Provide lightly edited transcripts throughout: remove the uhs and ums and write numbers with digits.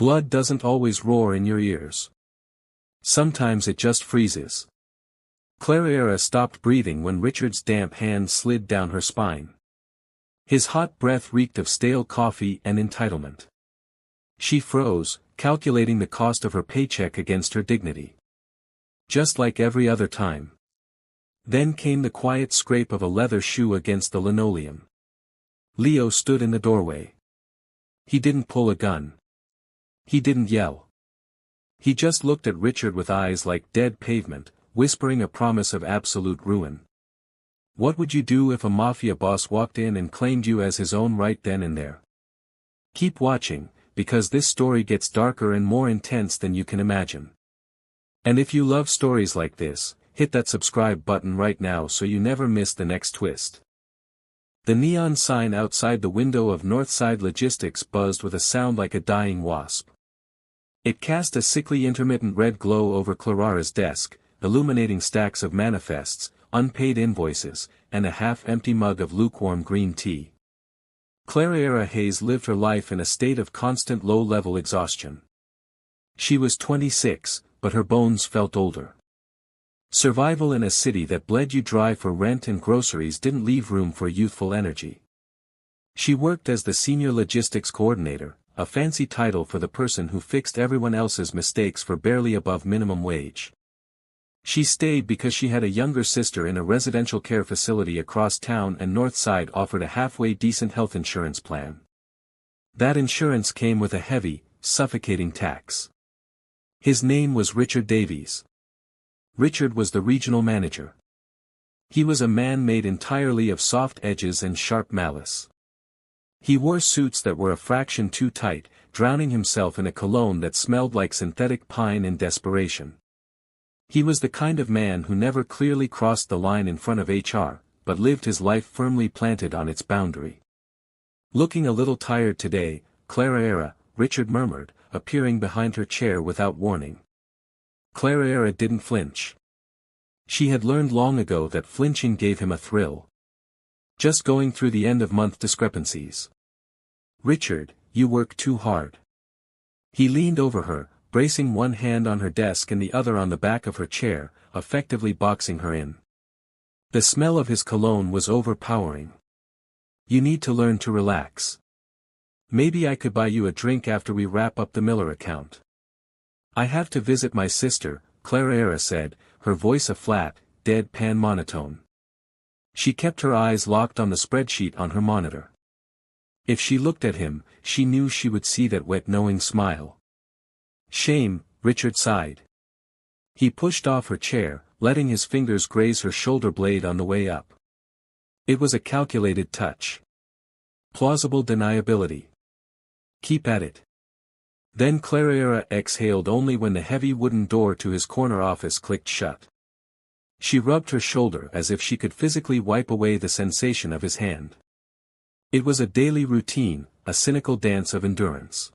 Blood doesn't always roar in your ears. Sometimes it just freezes. Clara stopped breathing when Richard's damp hand slid down her spine. His hot breath reeked of stale coffee and entitlement. She froze, calculating the cost of her paycheck against her dignity. Just like every other time. Then came the quiet scrape of a leather shoe against the linoleum. Leo stood in the doorway. He didn't pull a gun. He didn't yell. He just looked at Richard with eyes like dead pavement, whispering a promise of absolute ruin. What would you do if a mafia boss walked in and claimed you as his own right then and there? Keep watching, because this story gets darker and more intense than you can imagine. And if you love stories like this, hit that subscribe button right now so you never miss the next twist. The neon sign outside the window of Northside Logistics buzzed with a sound like a dying wasp. It cast a sickly intermittent red glow over Clara's desk, illuminating stacks of manifests, unpaid invoices, and a half-empty mug of lukewarm green tea. Clara Hayes lived her life in a state of constant low-level exhaustion. She was 26, but her bones felt older. Survival in a city that bled you dry for rent and groceries didn't leave room for youthful energy. She worked as the senior logistics coordinator, a fancy title for the person who fixed everyone else's mistakes for barely above minimum wage. She stayed because she had a younger sister in a residential care facility across town and Northside offered a halfway decent health insurance plan. That insurance came with a heavy, suffocating tax. His name was Richard Davies. Richard was the regional manager. He was a man made entirely of soft edges and sharp malice. He wore suits that were a fraction too tight, drowning himself in a cologne that smelled like synthetic pine in desperation. He was the kind of man who never clearly crossed the line in front of HR, but lived his life firmly planted on its boundary. Looking a little tired today, Clara, Richard murmured, appearing behind her chair without warning. Clara didn't flinch. She had learned long ago that flinching gave him a thrill. Just going through the end-of-month discrepancies. Richard, you work too hard. He leaned over her, bracing one hand on her desk and the other on the back of her chair, effectively boxing her in. The smell of his cologne was overpowering. You need to learn to relax. Maybe I could buy you a drink after we wrap up the Miller account. I have to visit my sister, Clara said, her voice a flat, deadpan monotone. She kept her eyes locked on the spreadsheet on her monitor. If she looked at him, she knew she would see that wet knowing smile. Shame, Richard sighed. He pushed off her chair, letting his fingers graze her shoulder blade on the way up. It was a calculated touch. Plausible deniability. Keep at it. Then Clara exhaled only when the heavy wooden door to his corner office clicked shut. She rubbed her shoulder as if she could physically wipe away the sensation of his hand. It was a daily routine, a cynical dance of endurance.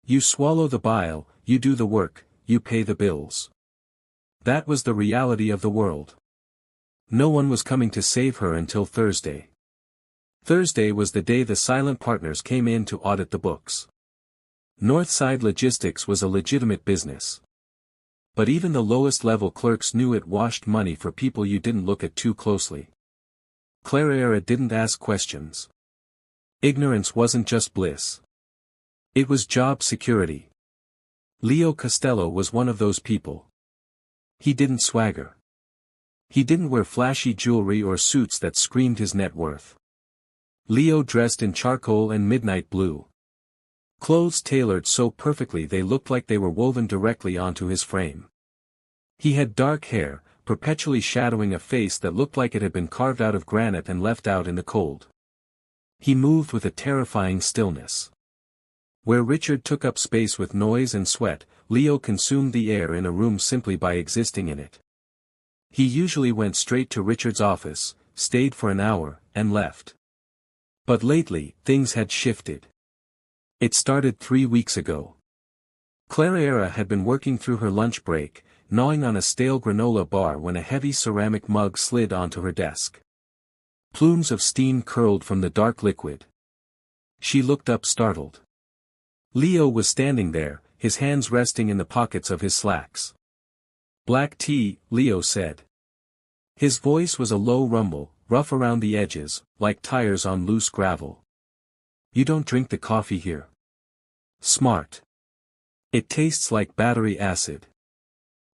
You swallow the bile, you do the work, you pay the bills. That was the reality of the world. No one was coming to save her until Thursday. Thursday was the day the silent partners came in to audit the books. Northside Logistics was a legitimate business. But even the lowest level clerks knew it washed money for people you didn't look at too closely. Clara didn't ask questions. Ignorance wasn't just bliss. It was job security. Leo Costello was one of those people. He didn't swagger. He didn't wear flashy jewelry or suits that screamed his net worth. Leo dressed in charcoal and midnight blue. Clothes tailored so perfectly they looked like they were woven directly onto his frame. He had dark hair, perpetually shadowing a face that looked like it had been carved out of granite and left out in the cold. He moved with a terrifying stillness. Where Richard took up space with noise and sweat, Leo consumed the air in a room simply by existing in it. He usually went straight to Richard's office, stayed for an hour, and left. But lately, things had shifted. It started 3 weeks ago. Clara had been working through her lunch break, gnawing on a stale granola bar when a heavy ceramic mug slid onto her desk. Plumes of steam curled from the dark liquid. She looked up startled. Leo was standing there, his hands resting in the pockets of his slacks. "Black tea," Leo said. His voice was a low rumble, rough around the edges, like tires on loose gravel. "You don't drink the coffee here." "Smart. It tastes like battery acid."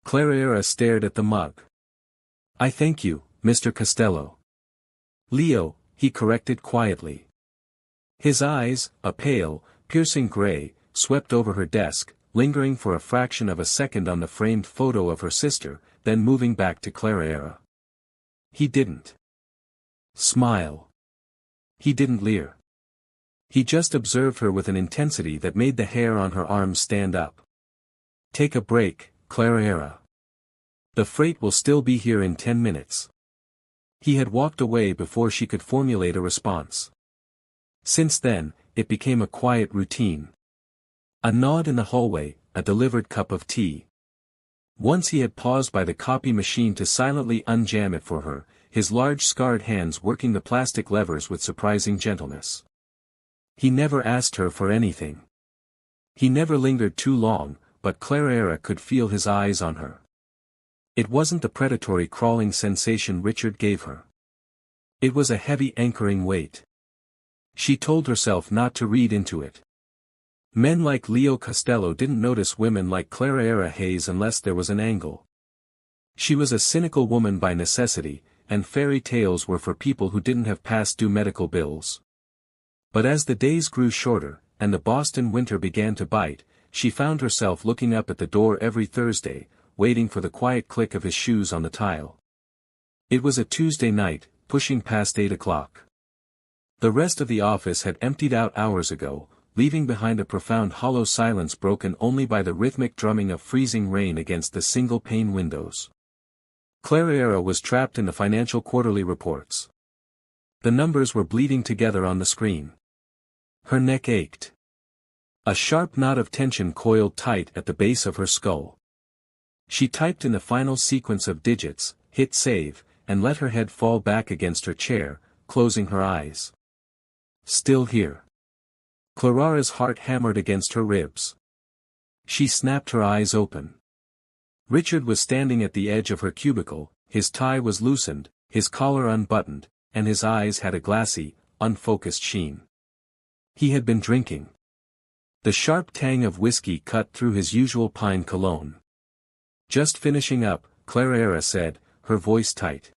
Clara stared at the mug. "I thank you, Mr. Costello." "Leo," he corrected quietly. His eyes, a pale, piercing gray, swept over her desk, lingering for a fraction of a second on the framed photo of her sister, then moving back to Clara. He didn't smile. He didn't leer. He just observed her with an intensity that made the hair on her arms stand up. "Take a break, Clara. The freight will still be here in 10 minutes. He had walked away before she could formulate a response. Since then, it became a quiet routine. A nod in the hallway, a delivered cup of tea. Once he had paused by the copy machine to silently unjam it for her, his large scarred hands working the plastic levers with surprising gentleness. He never asked her for anything. He never lingered too long, but Clara could feel his eyes on her. It wasn't the predatory crawling sensation Richard gave her. It was a heavy anchoring weight. She told herself not to read into it. Men like Leo Costello didn't notice women like Clara Hayes unless there was an angle. She was a cynical woman by necessity, and fairy tales were for people who didn't have past due medical bills. But as the days grew shorter, and the Boston winter began to bite, she found herself looking up at the door every Thursday, waiting for the quiet click of his shoes on the tile. It was a Tuesday night, pushing past 8 o'clock. The rest of the office had emptied out hours ago, leaving behind a profound hollow silence broken only by the rhythmic drumming of freezing rain against the single-pane windows. Clara was trapped in the financial quarterly reports. The numbers were bleeding together on the screen. Her neck ached. A sharp knot of tension coiled tight at the base of her skull. She typed in the final sequence of digits, hit save, and let her head fall back against her chair, closing her eyes. Still here. Clara's heart hammered against her ribs. She snapped her eyes open. Richard was standing at the edge of her cubicle, his tie was loosened, his collar unbuttoned, and his eyes had a glassy, unfocused sheen. He had been drinking. The sharp tang of whiskey cut through his usual pine cologne. "Just finishing up," Clara said, her voice tight.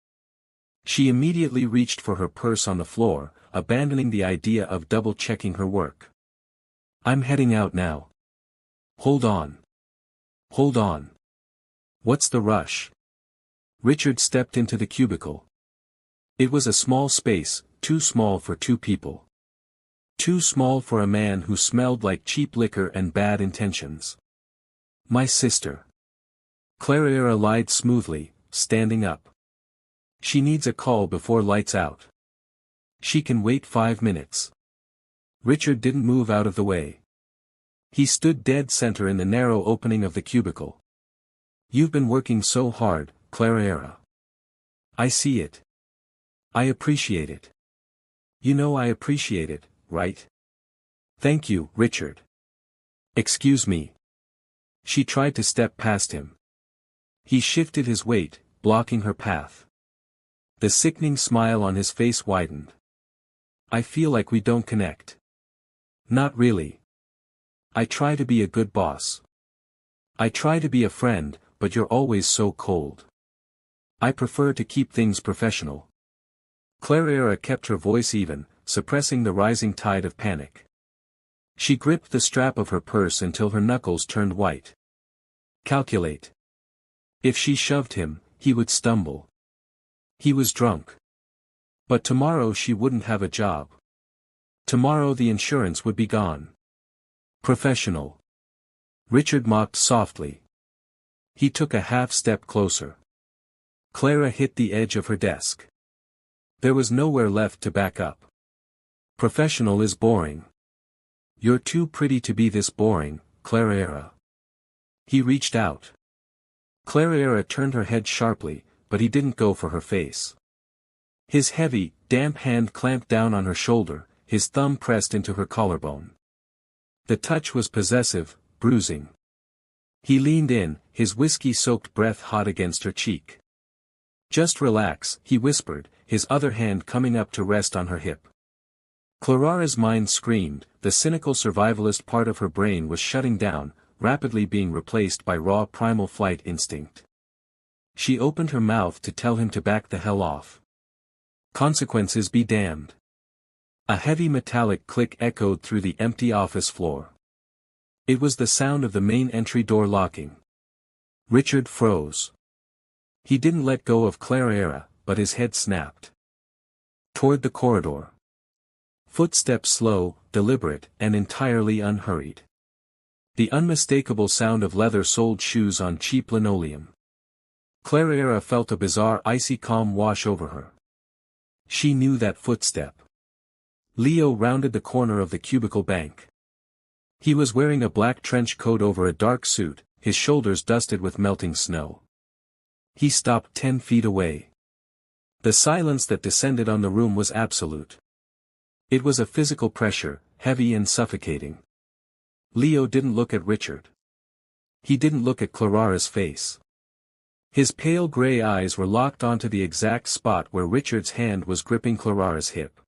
She immediately reached for her purse on the floor, abandoning the idea of double-checking her work. "I'm heading out now." "Hold on. Hold on. What's the rush?" Richard stepped into the cubicle. It was a small space, too small for two people. Too small for a man who smelled like cheap liquor and bad intentions. "My sister." Clara lied smoothly, standing up. "She needs a call before lights out. She can wait 5 minutes." Richard didn't move out of the way. He stood dead center in the narrow opening of the cubicle. "You've been working so hard, Clara. I see it. I appreciate it. You know I appreciate it, right?" "Thank you, Richard." "Excuse me." She tried to step past him. He shifted his weight, blocking her path. The sickening smile on his face widened. "I feel like we don't connect." "Not really. I try to be a good boss. I try to be a friend, but you're always so cold. I prefer to keep things professional." Clara kept her voice even, suppressing the rising tide of panic. She gripped the strap of her purse until her knuckles turned white. Calculate. If she shoved him, he would stumble. He was drunk. But tomorrow she wouldn't have a job. Tomorrow the insurance would be gone. Professional. Richard mocked softly. He took a half step closer. Clara hit the edge of her desk. There was nowhere left to back up. Professional is boring. You're too pretty to be this boring, Clara. He reached out. Clara turned her head sharply, but he didn't go for her face. His heavy, damp hand clamped down on her shoulder, his thumb pressed into her collarbone. The touch was possessive, bruising. He leaned in, his whiskey-soaked breath hot against her cheek. "Just relax," he whispered, his other hand coming up to rest on her hip. Clara's mind screamed, the cynical survivalist part of her brain was shutting down, rapidly being replaced by raw primal flight instinct. She opened her mouth to tell him to back the hell off. Consequences be damned. A heavy metallic click echoed through the empty office floor. It was the sound of the main entry door locking. Richard froze. He didn't let go of Clara, but his head snapped. Toward the corridor. Footsteps slow, deliberate, and entirely unhurried. The unmistakable sound of leather-soled shoes on cheap linoleum. Clara felt a bizarre icy calm wash over her. She knew that footstep. Leo rounded the corner of the cubicle bank. He was wearing a black trench coat over a dark suit, his shoulders dusted with melting snow. He stopped 10 feet away. The silence that descended on the room was absolute. It was a physical pressure, heavy and suffocating. Leo didn't look at Richard. He didn't look at Clara's face. His pale gray eyes were locked onto the exact spot where Richard's hand was gripping Clara's hip.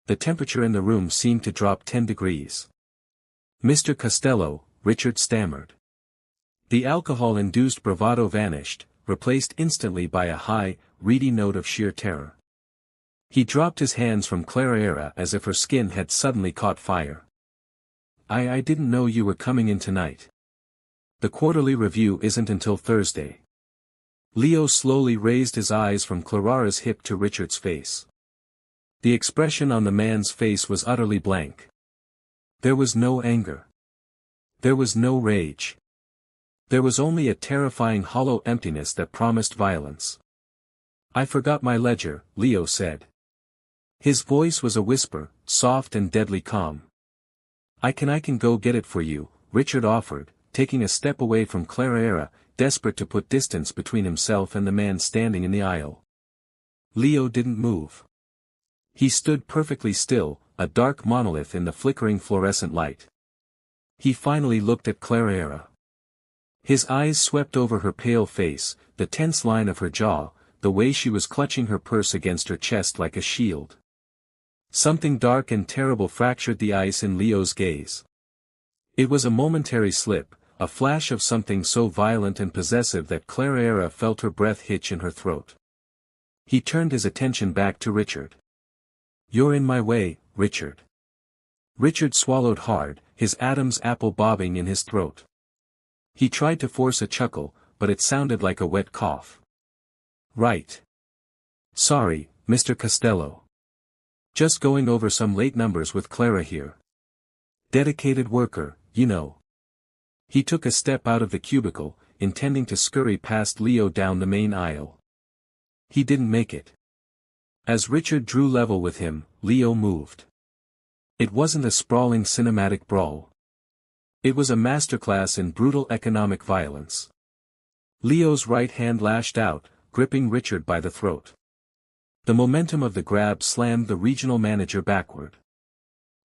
The temperature in the room seemed to drop 10 degrees. "Mr. Costello," Richard stammered. The alcohol-induced bravado vanished, replaced instantly by a high, reedy note of sheer terror. He dropped his hands from Clara as if her skin had suddenly caught fire. I didn't know you were coming in tonight. The quarterly review isn't until Thursday." Leo slowly raised his eyes from Clara's hip to Richard's face. The expression on the man's face was utterly blank. There was no anger. There was no rage. There was only a terrifying hollow emptiness that promised violence. "I forgot my ledger," Leo said. His voice was a whisper, soft and deadly calm. I can go get it for you," Richard offered, taking a step away from Clara, desperate to put distance between himself and the man standing in the aisle. Leo didn't move. He stood perfectly still, a dark monolith in the flickering fluorescent light. He finally looked at Clara. His eyes swept over her pale face, the tense line of her jaw, the way she was clutching her purse against her chest like a shield. Something dark and terrible fractured the ice in Leo's gaze. It was a momentary slip, a flash of something so violent and possessive that Clara felt her breath hitch in her throat. He turned his attention back to Richard. "You're in my way, Richard." Richard swallowed hard, his Adam's apple bobbing in his throat. He tried to force a chuckle, but it sounded like a wet cough. "Right. Sorry, Mr. Costello. Just going over some late numbers with Clara here. Dedicated worker, you know." He took a step out of the cubicle, intending to scurry past Leo down the main aisle. He didn't make it. As Richard drew level with him, Leo moved. It wasn't a sprawling cinematic brawl. It was a masterclass in brutal economic violence. Leo's right hand lashed out, gripping Richard by the throat. The momentum of the grab slammed the regional manager backward.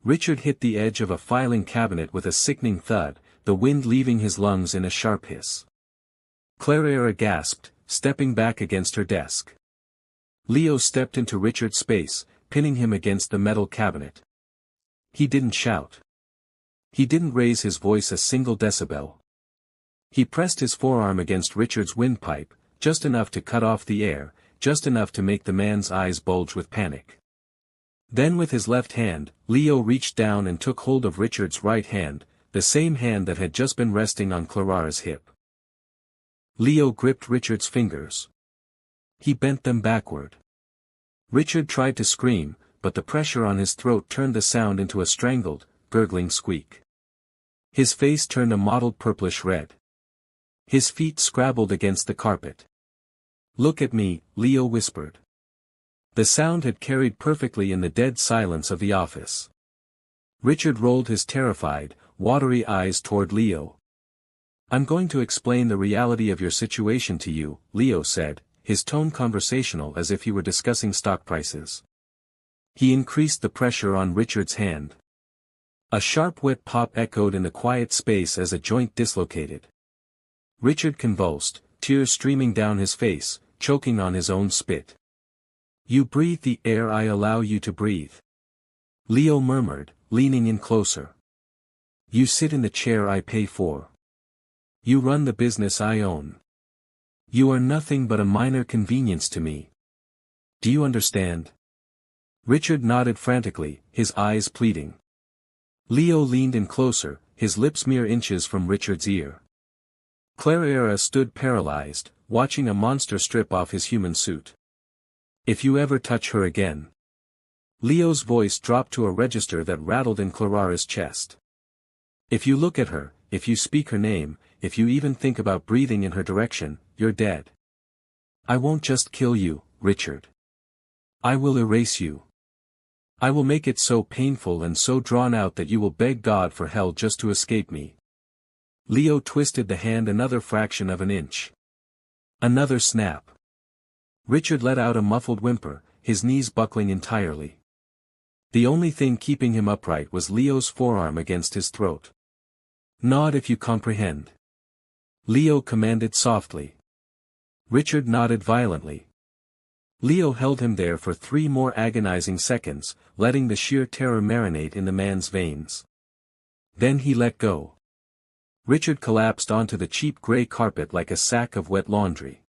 Richard hit the edge of a filing cabinet with a sickening thud, the wind leaving his lungs in a sharp hiss. Clara gasped, stepping back against her desk. Leo stepped into Richard's space, pinning him against the metal cabinet. He didn't shout. He didn't raise his voice a single decibel. He pressed his forearm against Richard's windpipe, just enough to cut off the air, just enough to make the man's eyes bulge with panic. Then with his left hand, Leo reached down and took hold of Richard's right hand, the same hand that had just been resting on Clara's hip. Leo gripped Richard's fingers. He bent them backward. Richard tried to scream, but the pressure on his throat turned the sound into a strangled, gurgling squeak. His face turned a mottled purplish red. His feet scrabbled against the carpet. "Look at me," Leo whispered. The sound had carried perfectly in the dead silence of the office. Richard rolled his terrified, watery eyes toward Leo. "I'm going to explain the reality of your situation to you," Leo said, his tone conversational as if he were discussing stock prices. He increased the pressure on Richard's hand. A sharp wet pop echoed in the quiet space as a joint dislocated. Richard convulsed, tears streaming down his face, choking on his own spit. "You breathe the air I allow you to breathe," Leo murmured, leaning in closer. "You sit in the chair I pay for. You run the business I own. You are nothing but a minor convenience to me. Do you understand?" Richard nodded frantically, his eyes pleading. Leo leaned in closer, his lips mere inches from Richard's ear. Clara stood paralyzed, watching a monster strip off his human suit. "If you ever touch her again." Leo's voice dropped to a register that rattled in Clara's chest. "If you look at her, if you speak her name, if you even think about breathing in her direction, you're dead. I won't just kill you, Richard. I will erase you. I will make it so painful and so drawn out that you will beg God for hell just to escape me." Leo twisted the hand another fraction of an inch. Another snap. Richard let out a muffled whimper, his knees buckling entirely. The only thing keeping him upright was Leo's forearm against his throat. "Nod if you comprehend," Leo commanded softly. Richard nodded violently. Leo held him there for 3 more agonizing seconds, letting the sheer terror marinate in the man's veins. Then he let go. Richard collapsed onto the cheap gray carpet like a sack of wet laundry.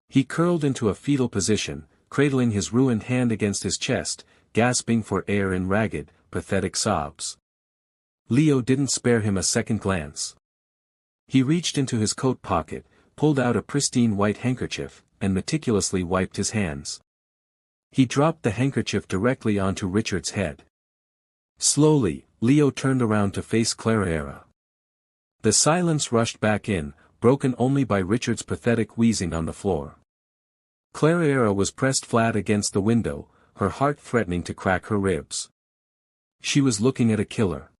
He curled into a fetal position, cradling his ruined hand against his chest, gasping for air in ragged, pathetic sobs. Leo didn't spare him a second glance. He reached into his coat pocket, pulled out a pristine white handkerchief, and meticulously wiped his hands. He dropped the handkerchief directly onto Richard's head. Slowly, Leo turned around to face Clara. The silence rushed back in, broken only by Richard's pathetic wheezing on the floor. Clara was pressed flat against the window, her heart threatening to crack her ribs. She was looking at a killer.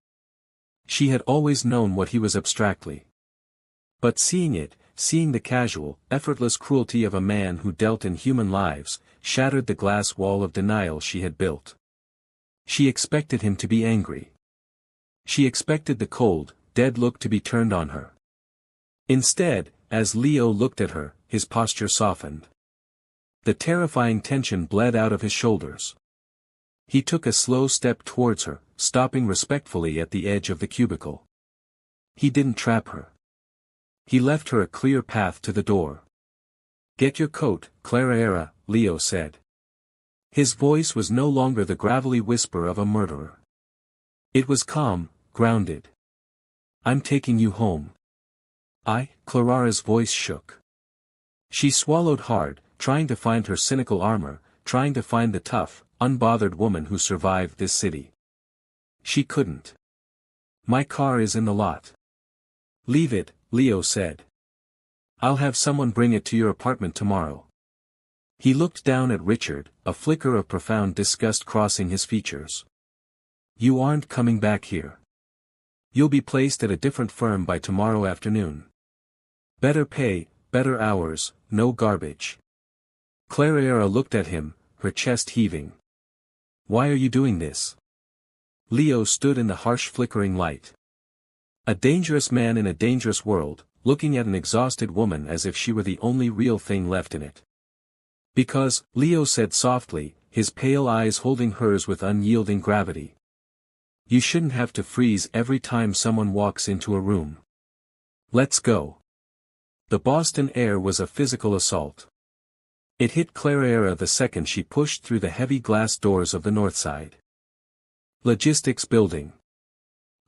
She had always known what he was abstractly. But seeing the casual, effortless cruelty of a man who dealt in human lives, shattered the glass wall of denial she had built. She expected him to be angry. She expected the cold, dead look to be turned on her. Instead, as Leo looked at her, his posture softened. The terrifying tension bled out of his shoulders. He took a slow step towards her, stopping respectfully at the edge of the cubicle. He didn't trap her. He left her a clear path to the door. "Get your coat, Clara," Leo said. His voice was no longer the gravelly whisper of a murderer. It was calm, grounded. "I'm taking you home." Clara's voice shook. She swallowed hard, trying to find her cynical armor, trying to find the tough, unbothered woman who survived this city. She couldn't. "My car is in the lot." "Leave it," Leo said. "I'll have someone bring it to your apartment tomorrow." He looked down at Richard, a flicker of profound disgust crossing his features. "You aren't coming back here. You'll be placed at a different firm by tomorrow afternoon. Better pay, better hours, no garbage." Clara looked at him, her chest heaving. "Why are you doing this?" Leo stood in the harsh flickering light. A dangerous man in a dangerous world, looking at an exhausted woman as if she were the only real thing left in it. "Because," Leo said softly, his pale eyes holding hers with unyielding gravity. "You shouldn't have to freeze every time someone walks into a room. Let's go." The Boston air was a physical assault. It hit Clara the second she pushed through the heavy glass doors of the Northside Logistics Building.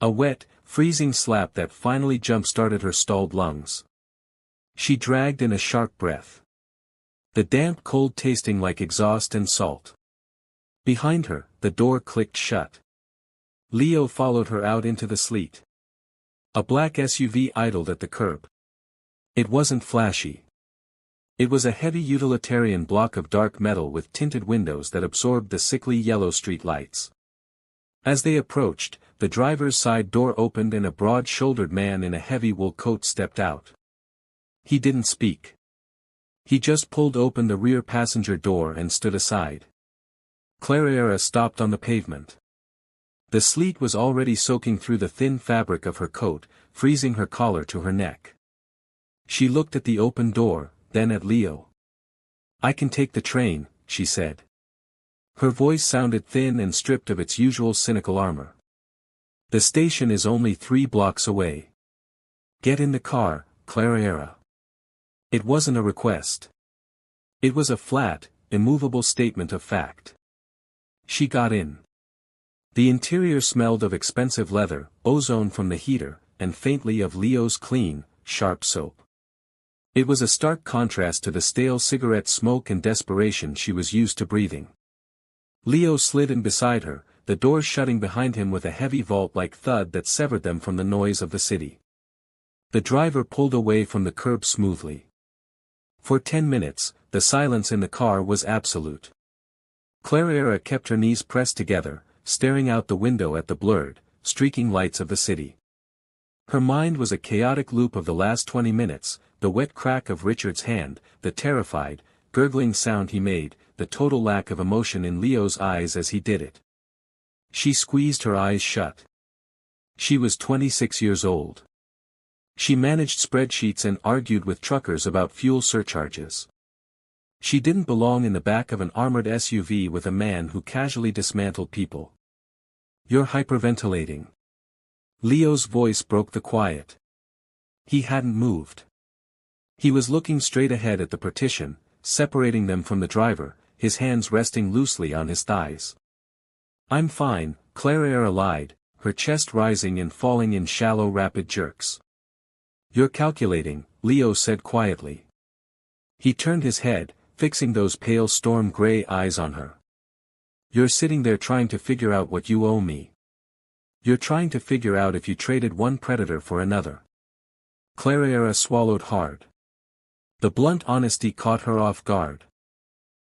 A wet, freezing slap that finally jump-started her stalled lungs. She dragged in a sharp breath. The damp cold tasting like exhaust and salt. Behind her, the door clicked shut. Leo followed her out into the sleet. A black SUV idled at the curb. It wasn't flashy. It was a heavy utilitarian block of dark metal with tinted windows that absorbed the sickly yellow street lights. As they approached, the driver's side door opened and a broad-shouldered man in a heavy wool coat stepped out. He didn't speak. He just pulled open the rear passenger door and stood aside. Clara stopped on the pavement. The sleet was already soaking through the thin fabric of her coat, freezing her collar to her neck. She looked at the open door, then at Leo. "I can take the train," she said. Her voice sounded thin and stripped of its usual cynical armor. "The station is only 3 blocks away. Get in the car, Clara." It wasn't a request. It was a flat, immovable statement of fact. She got in. The interior smelled of expensive leather, ozone from the heater, and faintly of Leo's clean, sharp soap. It was a stark contrast to the stale cigarette smoke and desperation she was used to breathing. Leo slid in beside her, the doors shutting behind him with a heavy vault-like thud that severed them from the noise of the city. The driver pulled away from the curb smoothly. For 10 minutes, the silence in the car was absolute. Clara kept her knees pressed together, staring out the window at the blurred, streaking lights of the city. Her mind was a chaotic loop of the last 20 minutes, the wet crack of Richard's hand, the terrified, gurgling sound he made, the total lack of emotion in Leo's eyes as he did it. She squeezed her eyes shut. She was 26 years old. She managed spreadsheets and argued with truckers about fuel surcharges. She didn't belong in the back of an armored SUV with a man who casually dismantled people. "You're hyperventilating." Leo's voice broke the quiet. He hadn't moved. He was looking straight ahead at the partition, separating them from the driver, his hands resting loosely on his thighs. "I'm fine," Clara lied, her chest rising and falling in shallow rapid jerks. "You're calculating," Leo said quietly. He turned his head, fixing those pale storm-gray eyes on her. "You're sitting there trying to figure out what you owe me. You're trying to figure out if you traded one predator for another." Clara swallowed hard. The blunt honesty caught her off guard.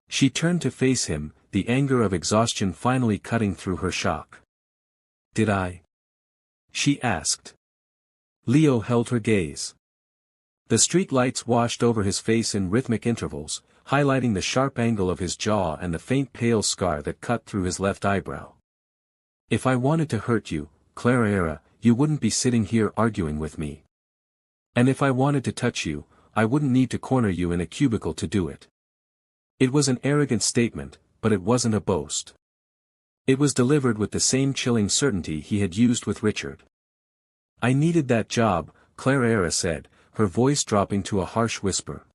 She turned to face him, the anger of exhaustion finally cutting through her shock. "Did I?" she asked. Leo held her gaze. The street lights washed over his face in rhythmic intervals, highlighting the sharp angle of his jaw and the faint pale scar that cut through his left eyebrow. "If I wanted to hurt you, Clara, you wouldn't be sitting here arguing with me. And if I wanted to touch you, I wouldn't need to corner you in a cubicle to do it." It was an arrogant statement, but it wasn't a boast. It was delivered with the same chilling certainty he had used with Richard. "I needed that job," Clara said, her voice dropping to a harsh whisper.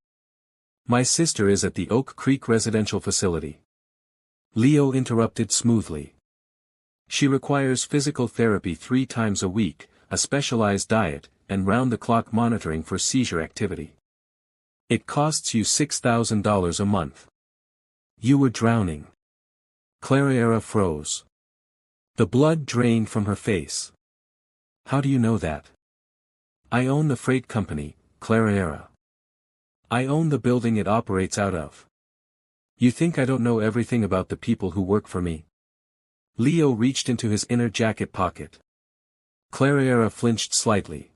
"My sister is at the Oak Creek residential facility." Leo interrupted smoothly. "She requires physical therapy 3 times a week, a specialized diet, and round-the-clock monitoring for seizure activity. It costs you $6,000 a month." "You were drowning." Clara froze. The blood drained from her face. "How do you know that?" "I own the freight company, Clara. I own the building it operates out of. You think I don't know everything about the people who work for me?" Leo reached into his inner jacket pocket. Clara flinched slightly.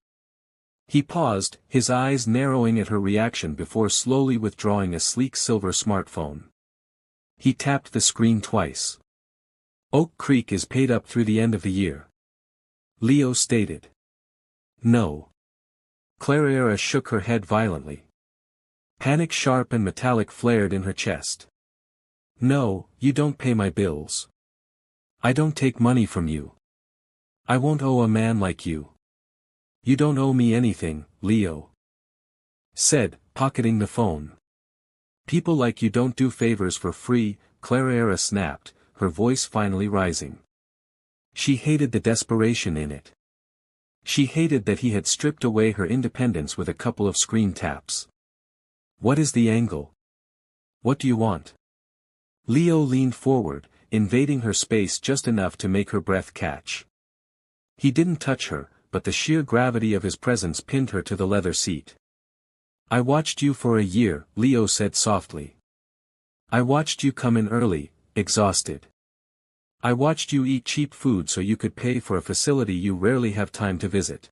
He paused, his eyes narrowing at her reaction before slowly withdrawing a sleek silver smartphone. He tapped the screen twice. "Oak Creek is paid up through the end of the year," Leo stated. "No." Clara shook her head violently. Panic sharp and metallic flared in her chest. "No, you don't pay my bills. I don't take money from you. I won't owe a man like you." "You don't owe me anything," Leo said, pocketing the phone. "People like you don't do favors for free," Clara snapped, her voice finally rising. She hated the desperation in it. She hated that he had stripped away her independence with a couple of screen taps. "What is the angle? What do you want?" Leo leaned forward, invading her space just enough to make her breath catch. He didn't touch her, but the sheer gravity of his presence pinned her to the leather seat. "I watched you for a year," Leo said softly. "I watched you come in early, exhausted. I watched you eat cheap food so you could pay for a facility you rarely have time to visit.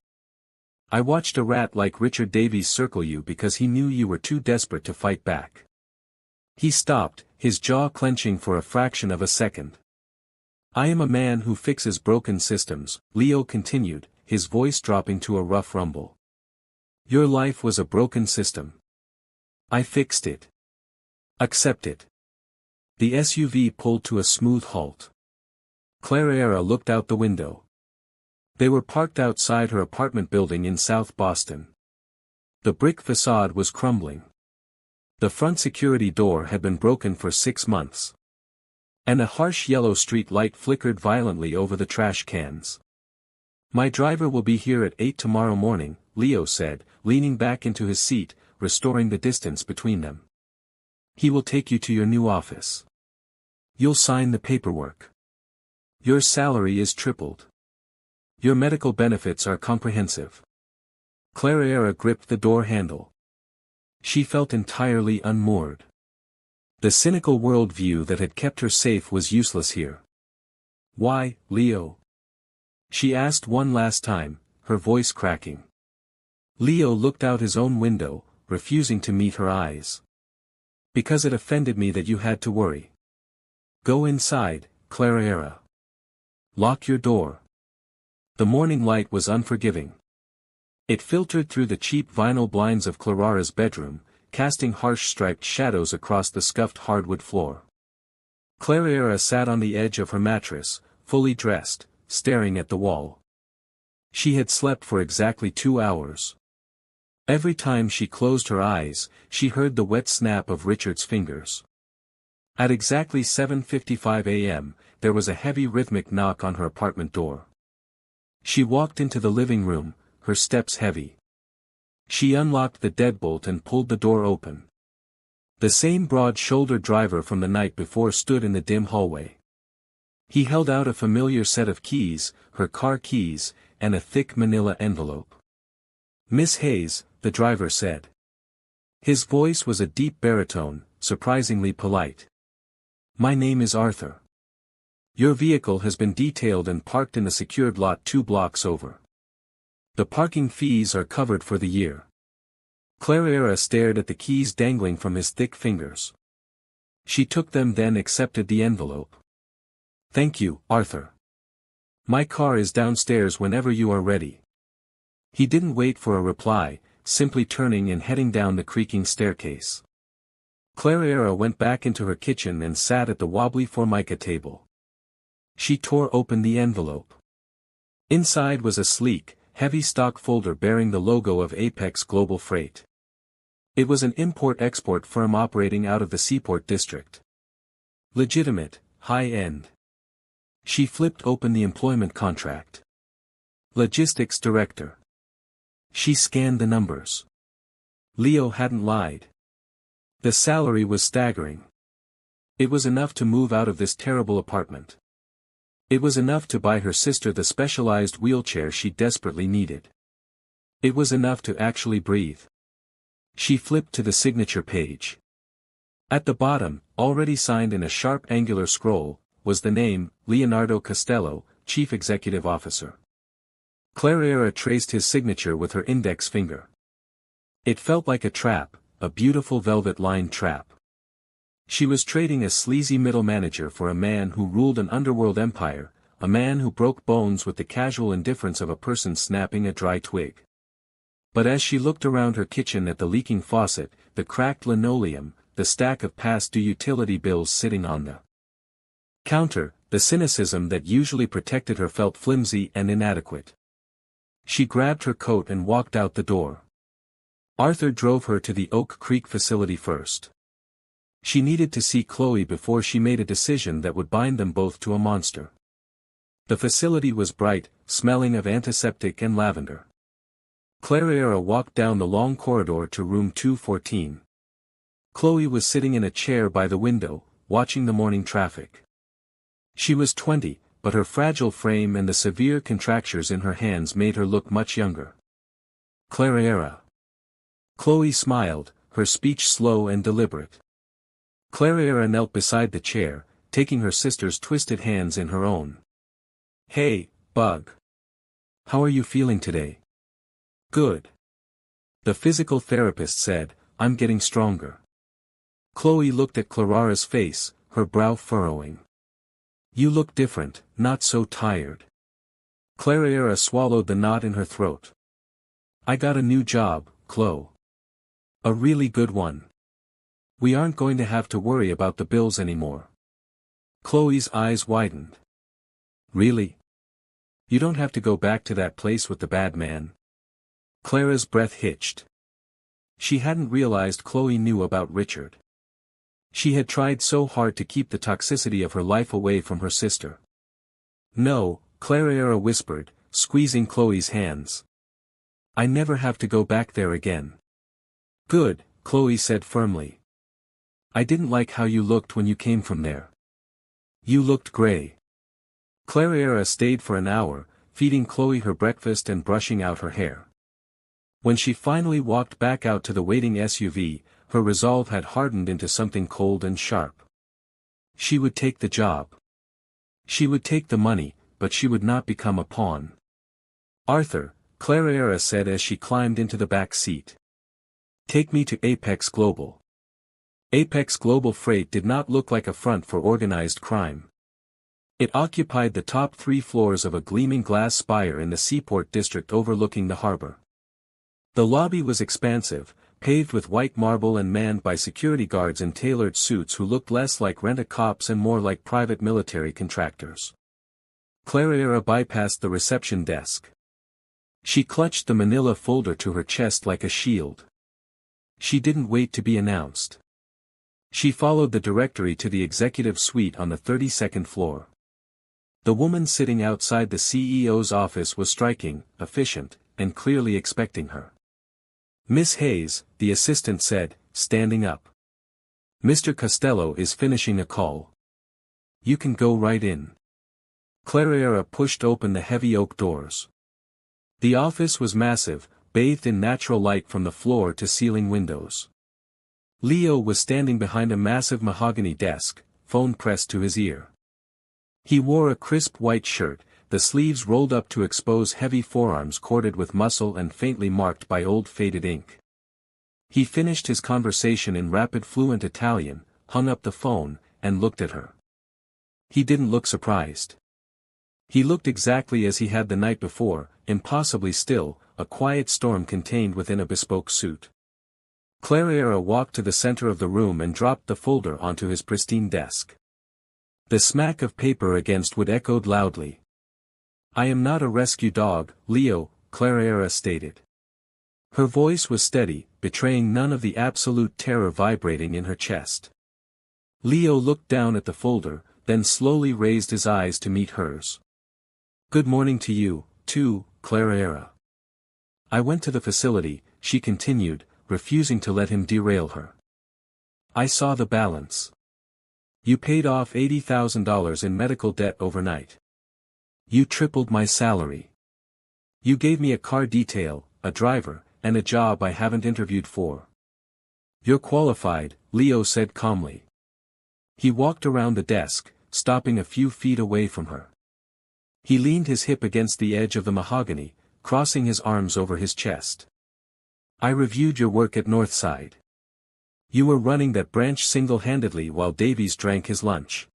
I watched a rat like Richard Davies circle you because he knew you were too desperate to fight back." He stopped, his jaw clenching for a fraction of a second. I am a man who fixes broken systems, Leo continued, his voice dropping to a rough rumble. Your life was a broken system. I fixed it. Accept it. The SUV pulled to a smooth halt. Clara looked out the window. They were parked outside her apartment building in South Boston. The brick facade was crumbling. The front security door had been broken for 6 months. And a harsh yellow street light flickered violently over the trash cans. My driver will be here at 8 tomorrow morning, Leo said, leaning back into his seat, restoring the distance between them. He will take you to your new office. You'll sign the paperwork. Your salary is tripled. Your medical benefits are comprehensive. Clara gripped the door handle. She felt entirely unmoored. The cynical worldview that had kept her safe was useless here. Why, Leo? She asked one last time, her voice cracking. Leo looked out his own window, refusing to meet her eyes. Because it offended me that you had to worry. Go inside, Clara. Lock your door. The morning light was unforgiving. It filtered through the cheap vinyl blinds of Clara's bedroom, casting harsh striped shadows across the scuffed hardwood floor. Clara sat on the edge of her mattress, fully dressed, staring at the wall. She had slept for exactly 2 hours. Every time she closed her eyes, she heard the wet snap of Richard's fingers. At exactly 7:55 a.m., there was a heavy rhythmic knock on her apartment door. She walked into the living room, her steps heavy. She unlocked the deadbolt and pulled the door open. The same broad-shouldered driver from the night before stood in the dim hallway. He held out a familiar set of keys, her car keys, and a thick manila envelope. Miss Hayes, the driver said. His voice was a deep baritone, surprisingly polite. My name is Arthur. Your vehicle has been detailed and parked in the secured lot 2 blocks over. The parking fees are covered for the year. Clara stared at the keys dangling from his thick fingers. She took them, then accepted the envelope. Thank you, Arthur. My car is downstairs whenever you are ready. He didn't wait for a reply, simply turning and heading down the creaking staircase. Clara went back into her kitchen and sat at the wobbly formica table. She tore open the envelope. Inside was a sleek, heavy stock folder bearing the logo of Apex Global Freight. It was an import-export firm operating out of the Seaport District. Legitimate, high-end. She flipped open the employment contract. Logistics Director. She scanned the numbers. Leo hadn't lied. The salary was staggering. It was enough to move out of this terrible apartment. It was enough to buy her sister the specialized wheelchair she desperately needed. It was enough to actually breathe. She flipped to the signature page. At the bottom, already signed in a sharp angular scroll, was the name, Leo Costello, Chief Executive Officer. Clara traced his signature with her index finger. It felt like a trap, a beautiful velvet-lined trap. She was trading a sleazy middle manager for a man who ruled an underworld empire, a man who broke bones with the casual indifference of a person snapping a dry twig. But as she looked around her kitchen at the leaking faucet, the cracked linoleum, the stack of past-due utility bills sitting on the counter, the cynicism that usually protected her felt flimsy and inadequate. She grabbed her coat and walked out the door. Arthur drove her to the Oak Creek facility first. She needed to see Chloe before she made a decision that would bind them both to a monster. The facility was bright, smelling of antiseptic and lavender. Clara walked down the long corridor to room 214. Chloe was sitting in a chair by the window, watching the morning traffic. She was 20, but her fragile frame and the severe contractures in her hands made her look much younger. Clara. Chloe smiled, her speech slow and deliberate. Clara knelt beside the chair, taking her sister's twisted hands in her own. Hey, Bug. How are you feeling today? Good. The physical therapist said, I'm getting stronger. Chloe looked at Clara's face, her brow furrowing. You look different, not so tired. Clara swallowed the knot in her throat. I got a new job, Chloe. A really good one. We aren't going to have to worry about the bills anymore. Chloe's eyes widened. Really? You don't have to go back to that place with the bad man. Clara's breath hitched. She hadn't realized Chloe knew about Richard. She had tried so hard to keep the toxicity of her life away from her sister. No, Clara whispered, squeezing Chloe's hands. I never have to go back there again. Good, Chloe said firmly. I didn't like how you looked when you came from there. You looked gray. Clara stayed for an hour, feeding Chloe her breakfast and brushing out her hair. When she finally walked back out to the waiting SUV, her resolve had hardened into something cold and sharp. She would take the job. She would take the money, but she would not become a pawn. Arthur, Clara said as she climbed into the back seat. Take me to Apex Global. Apex Global Freight did not look like a front for organized crime. It occupied the top 3 floors of a gleaming glass spire in the seaport district overlooking the harbor. The lobby was expansive, paved with white marble and manned by security guards in tailored suits who looked less like rent-a-cops and more like private military contractors. Clara bypassed the reception desk. She clutched the manila folder to her chest like a shield. She didn't wait to be announced. She followed the directory to the executive suite on the 32nd floor. The woman sitting outside the CEO's office was striking, efficient, and clearly expecting her. Miss Hayes, the assistant said, standing up. Mr. Costello is finishing a call. You can go right in. Clara pushed open the heavy oak doors. The office was massive, bathed in natural light from the floor to ceiling windows. Leo was standing behind a massive mahogany desk, phone pressed to his ear. He wore a crisp white shirt, the sleeves rolled up to expose heavy forearms corded with muscle and faintly marked by old faded ink. He finished his conversation in rapid fluent Italian, hung up the phone, and looked at her. He didn't look surprised. He looked exactly as he had the night before, impossibly still, a quiet storm contained within a bespoke suit. Clara walked to the center of the room and dropped the folder onto his pristine desk. The smack of paper against wood echoed loudly. I am not a rescue dog, Leo, Clara stated. Her voice was steady, betraying none of the absolute terror vibrating in her chest. Leo looked down at the folder, then slowly raised his eyes to meet hers. Good morning to you, too, Clara. I went to the facility, she continued, refusing to let him derail her. I saw the balance. You paid off $80,000 in medical debt overnight. You tripled my salary. You gave me a car detail, a driver, and a job I haven't interviewed for. You're qualified, Leo said calmly. He walked around the desk, stopping a few feet away from her. He leaned his hip against the edge of the mahogany, crossing his arms over his chest. I reviewed your work at Northside. You were running that branch single-handedly while Davies drank his lunch.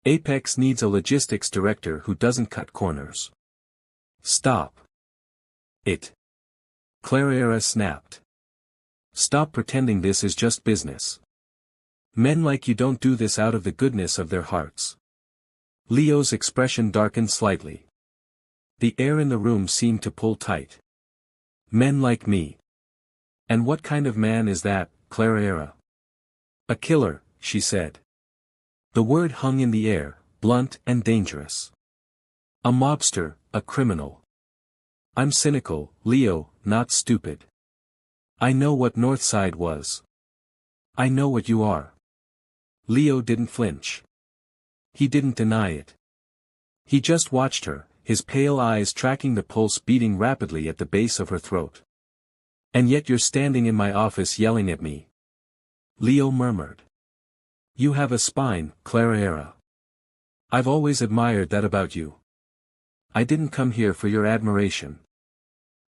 Apex needs a logistics director who doesn't cut corners. Stop it. Clara snapped. Stop pretending this is just business. Men like you don't do this out of the goodness of their hearts. Leo's expression darkened slightly. The air in the room seemed to pull tight. Men like me. And what kind of man is that, Clara? A killer, she said. The word hung in the air, blunt and dangerous. A mobster, a criminal. I'm cynical, Leo, not stupid. I know what Northside was. I know what you are. Leo didn't flinch. He didn't deny it. He just watched her, his pale eyes tracking the pulse beating rapidly at the base of her throat. And yet you're standing in my office yelling at me. Leo murmured. You have a spine, Clara. I've always admired that about you. I didn't come here for your admiration.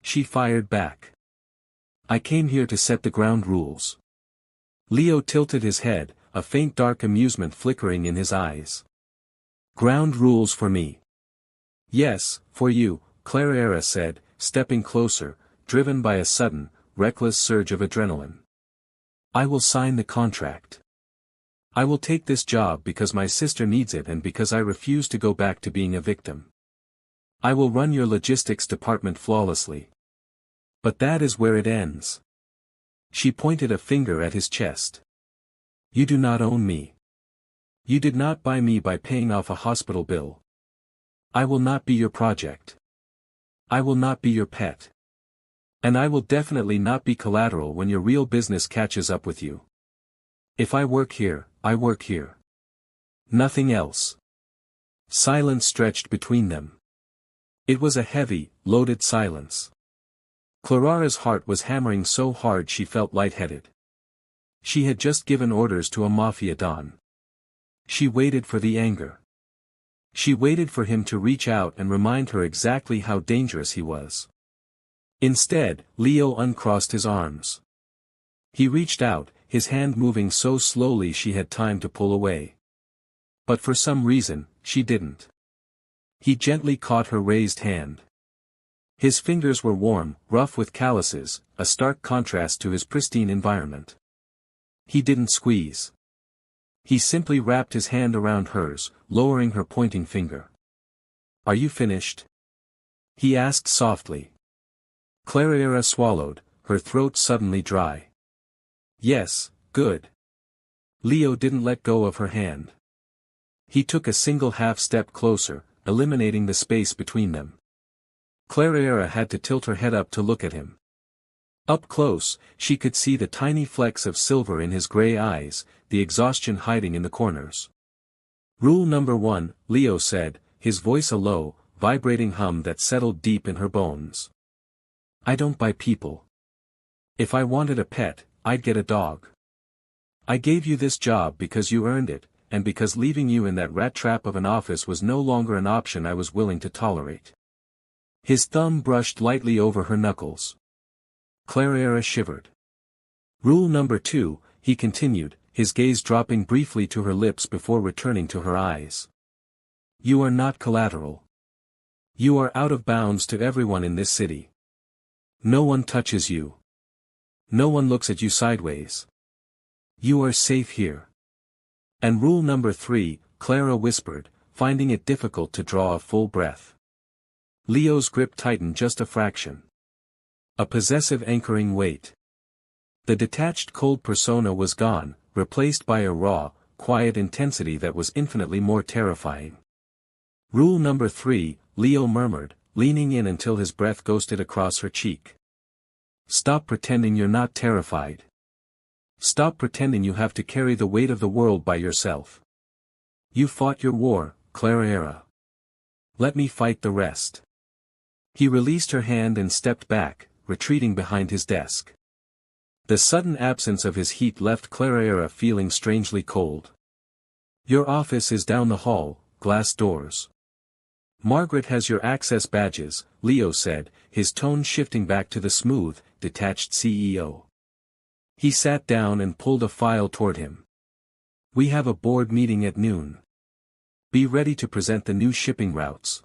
She fired back. I came here to set the ground rules. Leo tilted his head, a faint dark amusement flickering in his eyes. Ground rules for me. Yes, for you, Clara said, stepping closer, driven by a sudden, reckless surge of adrenaline. I will sign the contract. I will take this job because my sister needs it and because I refuse to go back to being a victim. I will run your logistics department flawlessly. But that is where it ends. She pointed a finger at his chest. You do not own me. You did not buy me by paying off a hospital bill. I will not be your project. I will not be your pet. And I will definitely not be collateral when your real business catches up with you. If I work here, I work here. Nothing else. Silence stretched between them. It was a heavy, loaded silence. Clara's heart was hammering so hard she felt lightheaded. She had just given orders to a Mafia Don. She waited for the anger. She waited for him to reach out and remind her exactly how dangerous he was. Instead, Leo uncrossed his arms. He reached out, his hand moving so slowly she had time to pull away. But for some reason, she didn't. He gently caught her raised hand. His fingers were warm, rough with calluses, a stark contrast to his pristine environment. He didn't squeeze. He simply wrapped his hand around hers, lowering her pointing finger. Are you finished? He asked softly. Clara swallowed, her throat suddenly dry. Yes, good. Leo didn't let go of her hand. He took a single half-step closer, eliminating the space between them. Clara had to tilt her head up to look at him. Up close, she could see the tiny flecks of silver in his gray eyes, the exhaustion hiding in the corners. Rule number 1, Leo said, his voice a low, vibrating hum that settled deep in her bones. I don't buy people. If I wanted a pet, I'd get a dog. I gave you this job because you earned it, and because leaving you in that rat trap of an office was no longer an option I was willing to tolerate. His thumb brushed lightly over her knuckles. Clara shivered. Rule number 2, he continued, his gaze dropping briefly to her lips before returning to her eyes. You are not collateral. You are out of bounds to everyone in this city. No one touches you. No one looks at you sideways. You are safe here. And rule number 3, Clara whispered, finding it difficult to draw a full breath. Leo's grip tightened just a fraction. A possessive anchoring weight. The detached cold persona was gone, replaced by a raw, quiet intensity that was infinitely more terrifying. Rule number 3, Leo murmured, leaning in until his breath ghosted across her cheek. Stop pretending you're not terrified. Stop pretending you have to carry the weight of the world by yourself. You fought your war, Clara. Let me fight the rest. He released her hand and stepped back, retreating behind his desk. The sudden absence of his heat left Clara feeling strangely cold. Your office is down the hall, glass doors. Margaret has your access badges, Leo said, his tone shifting back to the smooth, detached CEO. He sat down and pulled a file toward him. We have a board meeting at noon. Be ready to present the new shipping routes.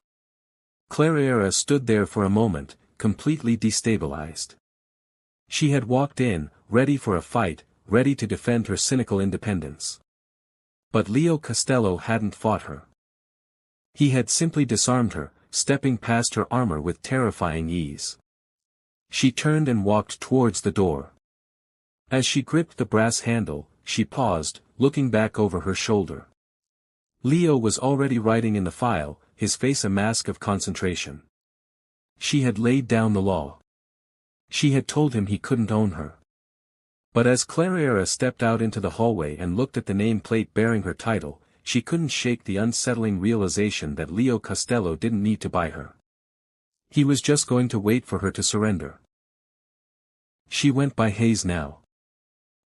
Clara stood there for a moment, completely destabilized. She had walked in, ready for a fight, ready to defend her cynical independence. But Leo Costello hadn't fought her. He had simply disarmed her, stepping past her armor with terrifying ease. She turned and walked towards the door. As she gripped the brass handle, she paused, looking back over her shoulder. Leo was already writing in the file, his face a mask of concentration. She had laid down the law. She had told him he couldn't own her. But as Clara stepped out into the hallway and looked at the nameplate bearing her title, she couldn't shake the unsettling realization that Leo Costello didn't need to buy her. He was just going to wait for her to surrender. She went by Hayes now.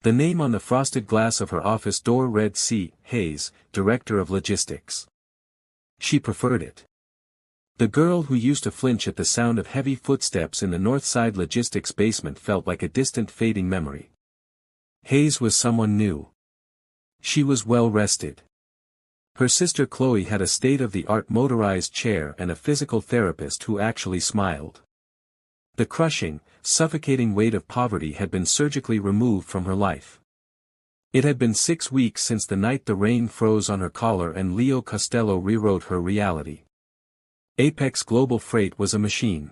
The name on the frosted glass of her office door read C. Hayes, Director of Logistics. She preferred it. The girl who used to flinch at the sound of heavy footsteps in the Northside Logistics basement felt like a distant fading memory. Hayes was someone new. She was well rested. Her sister Chloe had a state-of-the-art motorized chair and a physical therapist who actually smiled. The crushing, suffocating weight of poverty had been surgically removed from her life. It had been 6 weeks since the night the rain froze on her collar and Leo Costello rewrote her reality. Apex Global Freight was a machine.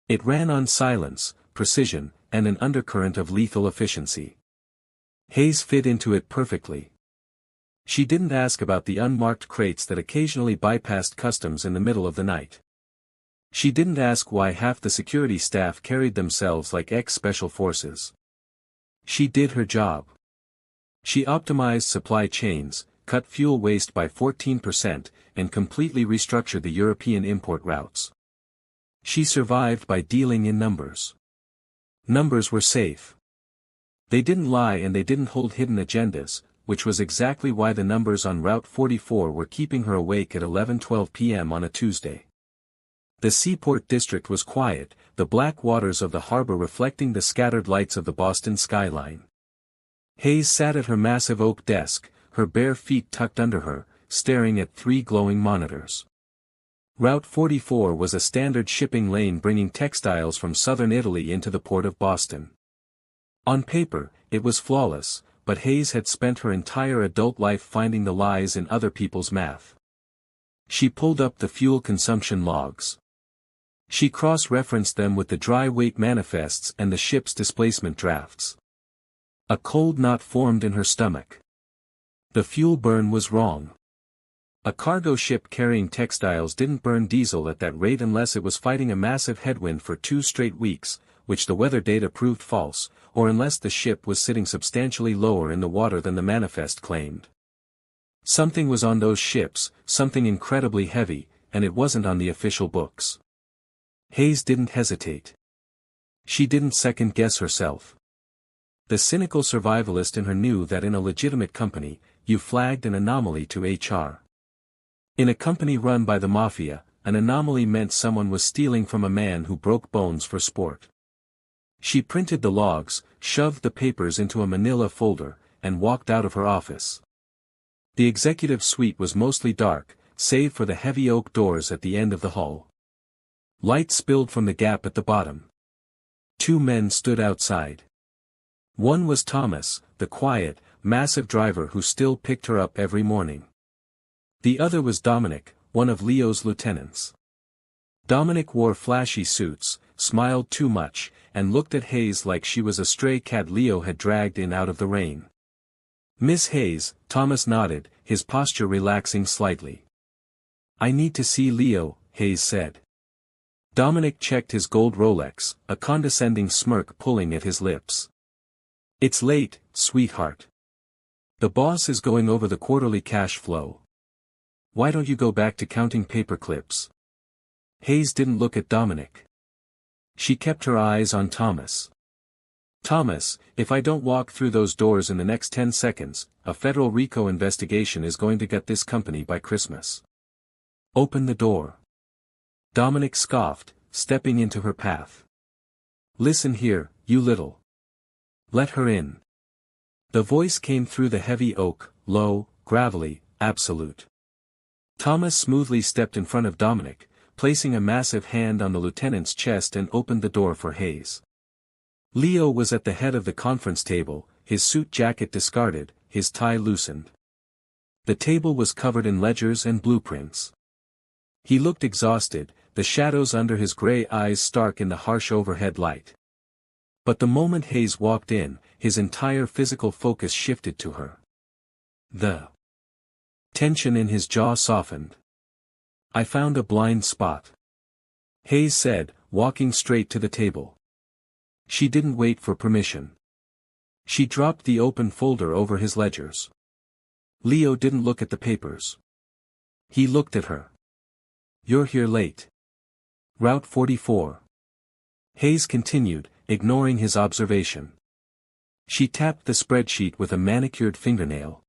It ran on silence, precision, and an undercurrent of lethal efficiency. Hayes fit into it perfectly. She didn't ask about the unmarked crates that occasionally bypassed customs in the middle of the night. She didn't ask why half the security staff carried themselves like ex-special forces. She did her job. She optimized supply chains, cut fuel waste by 14%, and completely restructured the European import routes. She survived by dealing in numbers. Numbers were safe. They didn't lie and they didn't hold hidden agendas, which was exactly why the numbers on Route 44 were keeping her awake at 11:12 p.m. on a Tuesday. The Seaport district was quiet, the black waters of the harbor reflecting the scattered lights of the Boston skyline. Hayes sat at her massive oak desk, her bare feet tucked under her, staring at 3 glowing monitors. Route 44 was a standard shipping lane bringing textiles from southern Italy into the port of Boston. On paper, it was flawless, but Hayes had spent her entire adult life finding the lies in other people's math. She pulled up the fuel consumption logs. She cross-referenced them with the dry weight manifests and the ship's displacement drafts. A cold knot formed in her stomach. The fuel burn was wrong. A cargo ship carrying textiles didn't burn diesel at that rate unless it was fighting a massive headwind for 2 straight weeks, which the weather data proved false, or unless the ship was sitting substantially lower in the water than the manifest claimed. Something was on those ships, something incredibly heavy, and it wasn't on the official books. Hayes didn't hesitate. She didn't second-guess herself. The cynical survivalist in her knew that in a legitimate company, you flagged an anomaly to HR. In a company run by the Mafia, an anomaly meant someone was stealing from a man who broke bones for sport. She printed the logs, shoved the papers into a manila folder, and walked out of her office. The executive suite was mostly dark, save for the heavy oak doors at the end of the hall. Light spilled from the gap at the bottom. 2 men stood outside. One was Thomas, the quiet, massive driver who still picked her up every morning. The other was Dominic, one of Leo's lieutenants. Dominic wore flashy suits, smiled too much, and looked at Hayes like she was a stray cat Leo had dragged in out of the rain. "Miss Hayes," Thomas nodded, his posture relaxing slightly. "I need to see Leo," Hayes said. Dominic checked his gold Rolex, a condescending smirk pulling at his lips. "It's late, sweetheart. The boss is going over the quarterly cash flow. Why don't you go back to counting paper clips?" Hayes didn't look at Dominic. She kept her eyes on Thomas. "Thomas, if I don't walk through those doors in the next 10 seconds, a federal RICO investigation is going to get this company by Christmas. Open the door." Dominic scoffed, stepping into her path. "Listen here, you little. Let her in." The voice came through the heavy oak, low, gravelly, absolute. Thomas smoothly stepped in front of Dominic, placing a massive hand on the lieutenant's chest and opened the door for Hayes. Leo was at the head of the conference table, his suit jacket discarded, his tie loosened. The table was covered in ledgers and blueprints. He looked exhausted, the shadows under his gray eyes stark in the harsh overhead light. But the moment Hayes walked in, his entire physical focus shifted to her. The tension in his jaw softened. "I found a blind spot," Hayes said, walking straight to the table. She didn't wait for permission. She dropped the open folder over his ledgers. Leo didn't look at the papers. He looked at her. "You're here late. Route 44. Hayes continued, ignoring his observation. She tapped the spreadsheet with a manicured fingernail.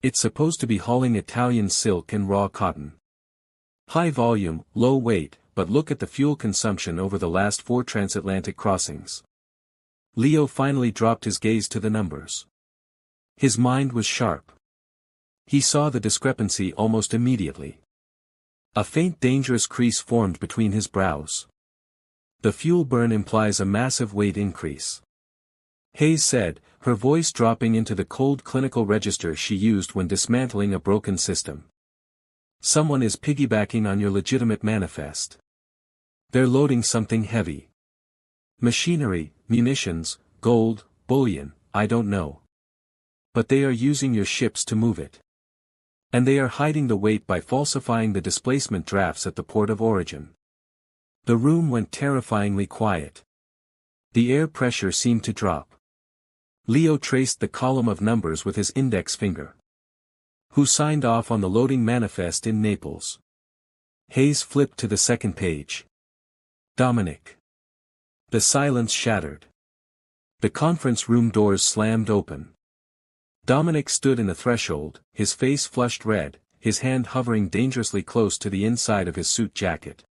"It's supposed to be hauling Italian silk and raw cotton. High volume, low weight, but look at the fuel consumption over the last 4 transatlantic crossings." Leo finally dropped his gaze to the numbers. His mind was sharp. He saw the discrepancy almost immediately. A faint dangerous crease formed between his brows. The fuel burn implies a massive weight increase. Hayes said, her voice dropping into the cold clinical register she used when dismantling a broken system. Someone is piggybacking on your legitimate manifest. They're loading something heavy. Machinery, munitions, gold, bullion, I don't know. But they are using your ships to move it. And they are hiding the weight by falsifying the displacement drafts at the port of origin. The room went terrifyingly quiet. The air pressure seemed to drop. Leo traced the column of numbers with his index finger. Who signed off on the loading manifest in Naples? Hayes flipped to the second page. Dominic. The silence shattered. The conference room doors slammed open. Dominic stood in the threshold, his face flushed red, his hand hovering dangerously close to the inside of his suit jacket.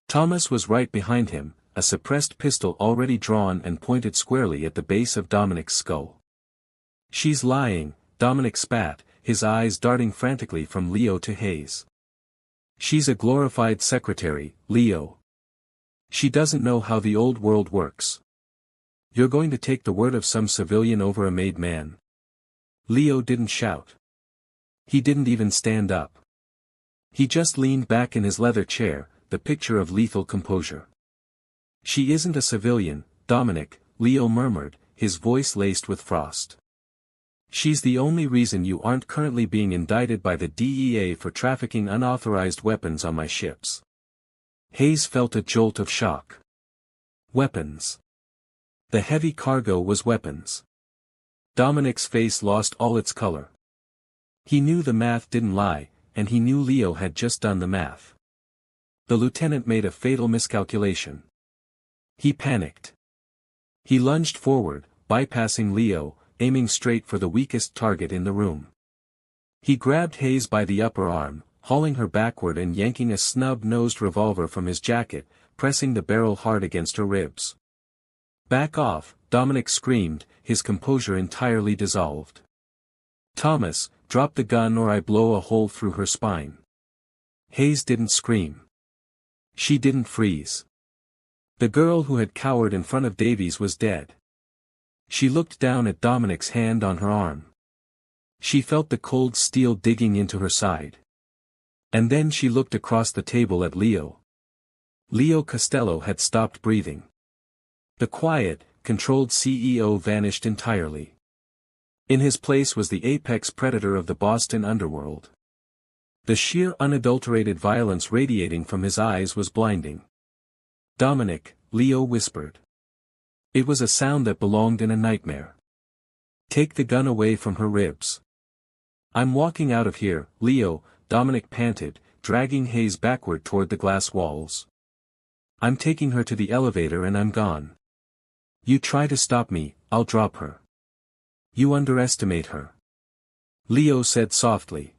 Thomas was right behind him, a suppressed pistol already drawn and pointed squarely at the base of Dominic's skull. She's lying, Dominic spat, his eyes darting frantically from Leo to Hayes. She's a glorified secretary, Leo. She doesn't know how the old world works. You're going to take the word of some civilian over a made man. Leo didn't shout. He didn't even stand up. He just leaned back in his leather chair, the picture of lethal composure. She isn't a civilian, Dominic, Leo murmured, his voice laced with frost. She's the only reason you aren't currently being indicted by the DEA for trafficking unauthorized weapons on my ships. Hayes felt a jolt of shock. Weapons. The heavy cargo was weapons. Dominic's face lost all its color. He knew the math didn't lie, and he knew Leo had just done the math. The lieutenant made a fatal miscalculation. He panicked. He lunged forward, bypassing Leo, aiming straight for the weakest target in the room. He grabbed Hayes by the upper arm, hauling her backward and yanking a snub-nosed revolver from his jacket, pressing the barrel hard against her ribs. Back off, Dominic screamed, his composure entirely dissolved. Thomas, drop the gun or I blow a hole through her spine. Hayes didn't scream. She didn't freeze. The girl who had cowered in front of Davies was dead. She looked down at Dominic's hand on her arm. She felt the cold steel digging into her side. And then she looked across the table at Leo. Leo Costello had stopped breathing. The quiet, controlled CEO vanished entirely. In his place was the apex predator of the Boston underworld. The sheer unadulterated violence radiating from his eyes was blinding. Dominic, Leo whispered. It was a sound that belonged in a nightmare. Take the gun away from her ribs. I'm walking out of here, Leo, Dominic panted, dragging Hayes backward toward the glass walls. I'm taking her to the elevator and I'm gone. You try to stop me, I'll drop her. You underestimate her. Leo said softly.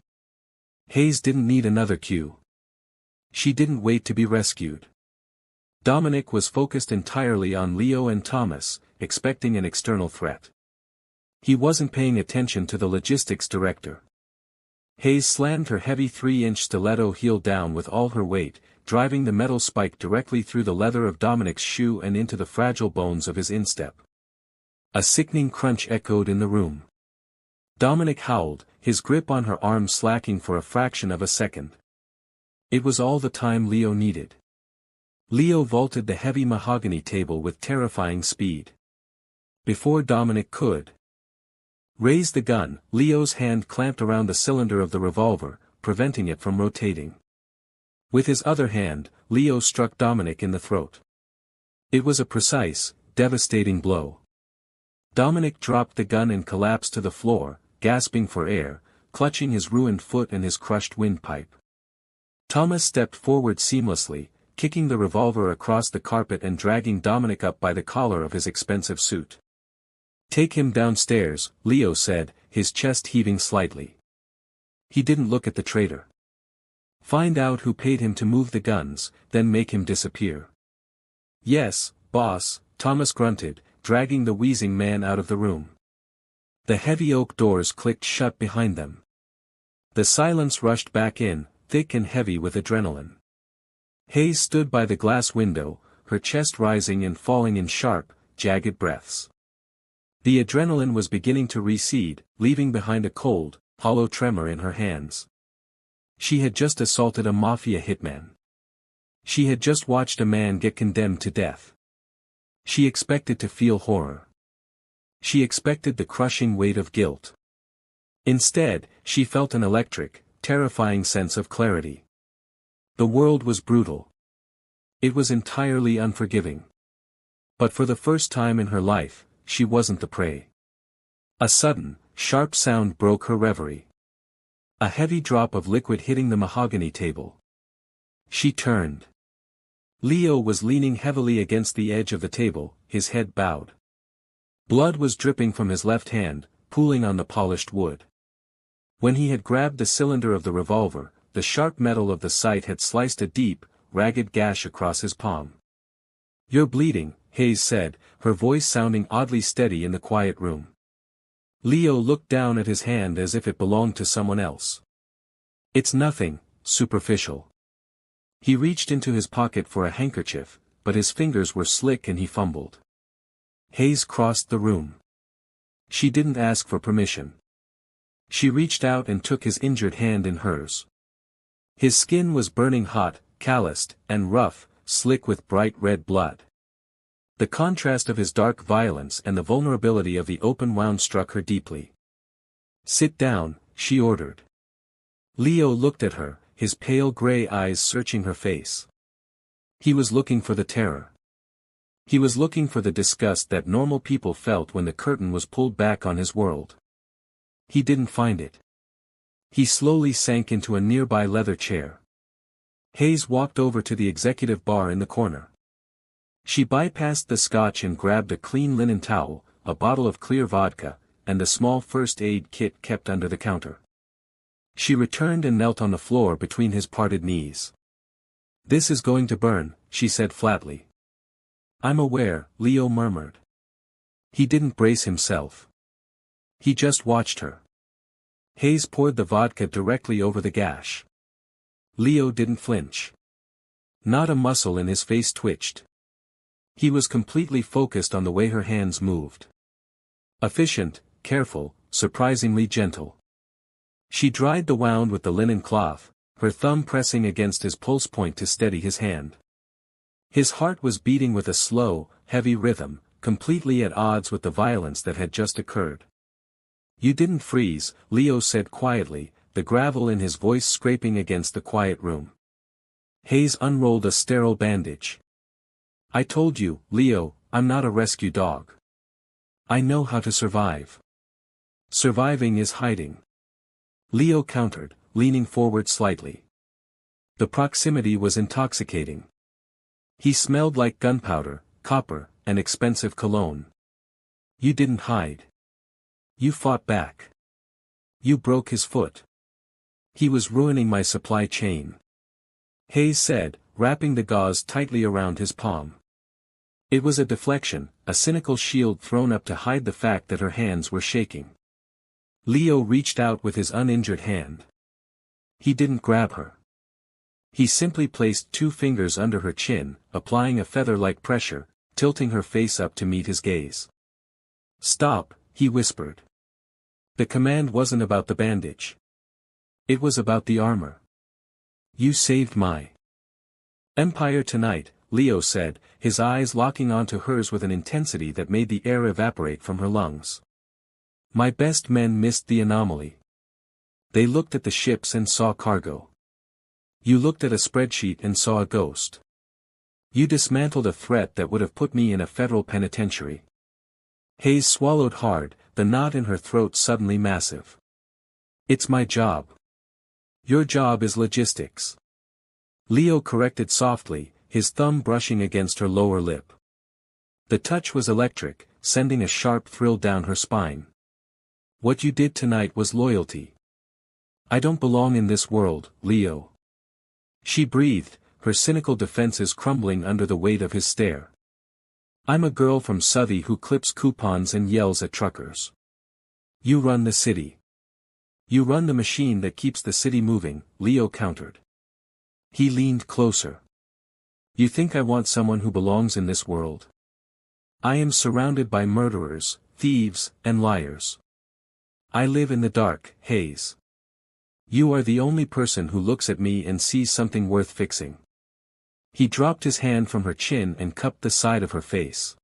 Hayes didn't need another cue. She didn't wait to be rescued. Dominic was focused entirely on Leo and Thomas, expecting an external threat. He wasn't paying attention to the logistics director. Hayes slammed her heavy 3-inch stiletto heel down with all her weight, driving the metal spike directly through the leather of Dominic's shoe and into the fragile bones of his instep. A sickening crunch echoed in the room. Dominic howled, his grip on her arm slacking for a fraction of a second. It was all the time Leo needed. Leo vaulted the heavy mahogany table with terrifying speed. Before Dominic could raise the gun, Leo's hand clamped around the cylinder of the revolver, preventing it from rotating. With his other hand, Leo struck Dominic in the throat. It was a precise, devastating blow. Dominic dropped the gun and collapsed to the floor, gasping for air, clutching his ruined foot and his crushed windpipe. Thomas stepped forward seamlessly, kicking the revolver across the carpet and dragging Dominic up by the collar of his expensive suit. Take him downstairs, Leo said, his chest heaving slightly. He didn't look at the traitor. Find out who paid him to move the guns, then make him disappear. Yes, boss, Thomas grunted, dragging the wheezing man out of the room. The heavy oak doors clicked shut behind them. The silence rushed back in, thick and heavy with adrenaline. Hayes stood by the glass window, her chest rising and falling in sharp, jagged breaths. The adrenaline was beginning to recede, leaving behind a cold, hollow tremor in her hands. She had just assaulted a mafia hitman. She had just watched a man get condemned to death. She expected to feel horror. She expected the crushing weight of guilt. Instead, she felt an electric, terrifying sense of clarity. The world was brutal. It was entirely unforgiving. But for the first time in her life, she wasn't the prey. A sudden, sharp sound broke her reverie. A heavy drop of liquid hitting the mahogany table. She turned. Leo was leaning heavily against the edge of the table, his head bowed. Blood was dripping from his left hand, pooling on the polished wood. When he had grabbed the cylinder of the revolver, the sharp metal of the sight had sliced a deep, ragged gash across his palm. "You're bleeding," Hayes said, her voice sounding oddly steady in the quiet room. Leo looked down at his hand as if it belonged to someone else. "It's nothing, superficial." He reached into his pocket for a handkerchief, but his fingers were slick and he fumbled. Hayes crossed the room. She didn't ask for permission. She reached out and took his injured hand in hers. His skin was burning hot, calloused, and rough, slick with bright red blood. The contrast of his dark violence and the vulnerability of the open wound struck her deeply. "Sit down," she ordered. Leo looked at her, his pale gray eyes searching her face. He was looking for the terror. He was looking for the disgust that normal people felt when the curtain was pulled back on his world. He didn't find it. He slowly sank into a nearby leather chair. Hayes walked over to the executive bar in the corner. She bypassed the scotch and grabbed a clean linen towel, a bottle of clear vodka, and the small first aid kit kept under the counter. She returned and knelt on the floor between his parted knees. "This is going to burn," she said flatly. "I'm aware," Leo murmured. He didn't brace himself. He just watched her. Hayes poured the vodka directly over the gash. Leo didn't flinch. Not a muscle in his face twitched. He was completely focused on the way her hands moved. Efficient, careful, surprisingly gentle. She dried the wound with the linen cloth, her thumb pressing against his pulse point to steady his hand. His heart was beating with a slow, heavy rhythm, completely at odds with the violence that had just occurred. "You didn't freeze," Leo said quietly, the gravel in his voice scraping against the quiet room. Hayes unrolled a sterile bandage. "I told you, Leo, I'm not a rescue dog. I know how to survive. Surviving is hiding." Leo countered, leaning forward slightly. The proximity was intoxicating. He smelled like gunpowder, copper, and expensive cologne. "You didn't hide. You fought back. You broke his foot. He was ruining my supply chain," Hayes said, wrapping the gauze tightly around his palm. It was a deflection, a cynical shield thrown up to hide the fact that her hands were shaking. Leo reached out with his uninjured hand. He didn't grab her. He simply placed 2 fingers under her chin, applying a feather-like pressure, tilting her face up to meet his gaze. "Stop," he whispered. The command wasn't about the bandage. It was about the armor. "You saved my empire tonight," Leo said, his eyes locking onto hers with an intensity that made the air evaporate from her lungs. "My best men missed the anomaly. They looked at the ships and saw cargo. You looked at a spreadsheet and saw a ghost. You dismantled a threat that would have put me in a federal penitentiary." Hayes swallowed hard, the knot in her throat suddenly massive. "It's my job. Your job is logistics." Leo corrected softly, his thumb brushing against her lower lip. The touch was electric, sending a sharp thrill down her spine. "What you did tonight was loyalty. I don't belong in this world, Leo." She breathed, her cynical defenses crumbling under the weight of his stare. "I'm a girl from Southie who clips coupons and yells at truckers. You run the city. You run the machine that keeps the city moving, Leo countered. He leaned closer. You think I want someone who belongs in this world? I am surrounded by murderers, thieves, and liars. I live in the dark, Hayes. You are the only person who looks at me and sees something worth fixing. He dropped his hand from her chin and cupped the side of her face.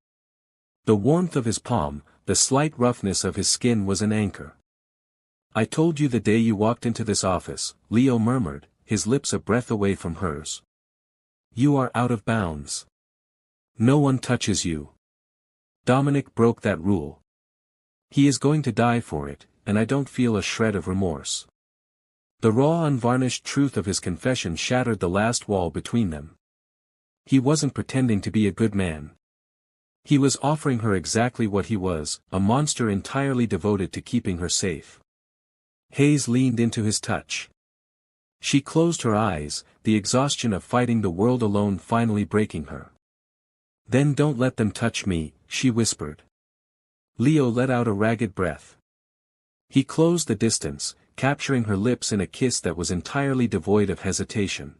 The warmth of his palm, the slight roughness of his skin was an anchor. I told you the day you walked into this office, Leo murmured, his lips a breath away from hers. You are out of bounds. No one touches you. Dominic broke that rule. He is going to die for it, and I don't feel a shred of remorse. The raw unvarnished truth of his confession shattered the last wall between them. He wasn't pretending to be a good man. He was offering her exactly what he was, a monster entirely devoted to keeping her safe. Hayes leaned into his touch. She closed her eyes, the exhaustion of fighting the world alone finally breaking her. Then don't let them touch me, she whispered. Leo let out a ragged breath. He closed the distance, capturing her lips in a kiss that was entirely devoid of hesitation.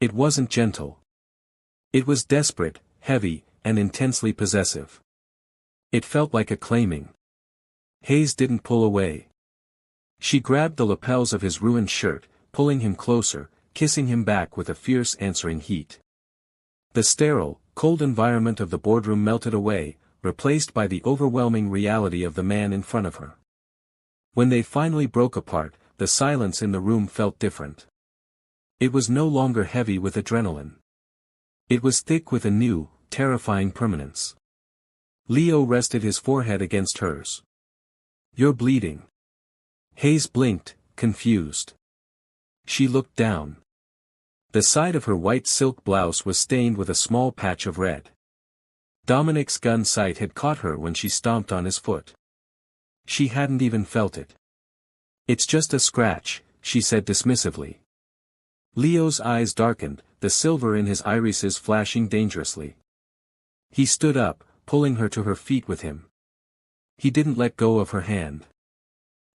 It wasn't gentle. It was desperate, heavy, and intensely possessive. It felt like a claiming. Hayes didn't pull away. She grabbed the lapels of his ruined shirt, pulling him closer, kissing him back with a fierce answering heat. The sterile, cold environment of the boardroom melted away, replaced by the overwhelming reality of the man in front of her. When they finally broke apart, the silence in the room felt different. It was no longer heavy with adrenaline. It was thick with a new, terrifying permanence. Leo rested his forehead against hers. You're bleeding. Hayes blinked, confused. She looked down. The side of her white silk blouse was stained with a small patch of red. Dominic's gun sight had caught her when she stomped on his foot. She hadn't even felt it. It's just a scratch, she said dismissively. Leo's eyes darkened, the silver in his irises flashing dangerously. He stood up, pulling her to her feet with him. He didn't let go of her hand.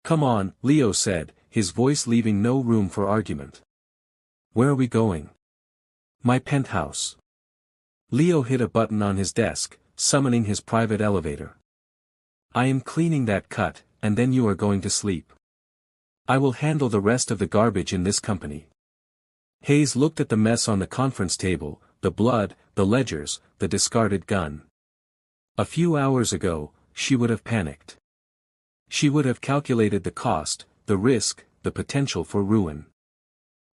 Come on, Leo said, his voice leaving no room for argument. Where are we going? My penthouse. Leo hit a button on his desk, summoning his private elevator. I am cleaning that cut, and then you are going to sleep. I will handle the rest of the garbage in this company. Hayes looked at the mess on the conference table, the blood, the ledgers, the discarded gun. A few hours ago, she would have panicked. She would have calculated the cost, the risk, the potential for ruin.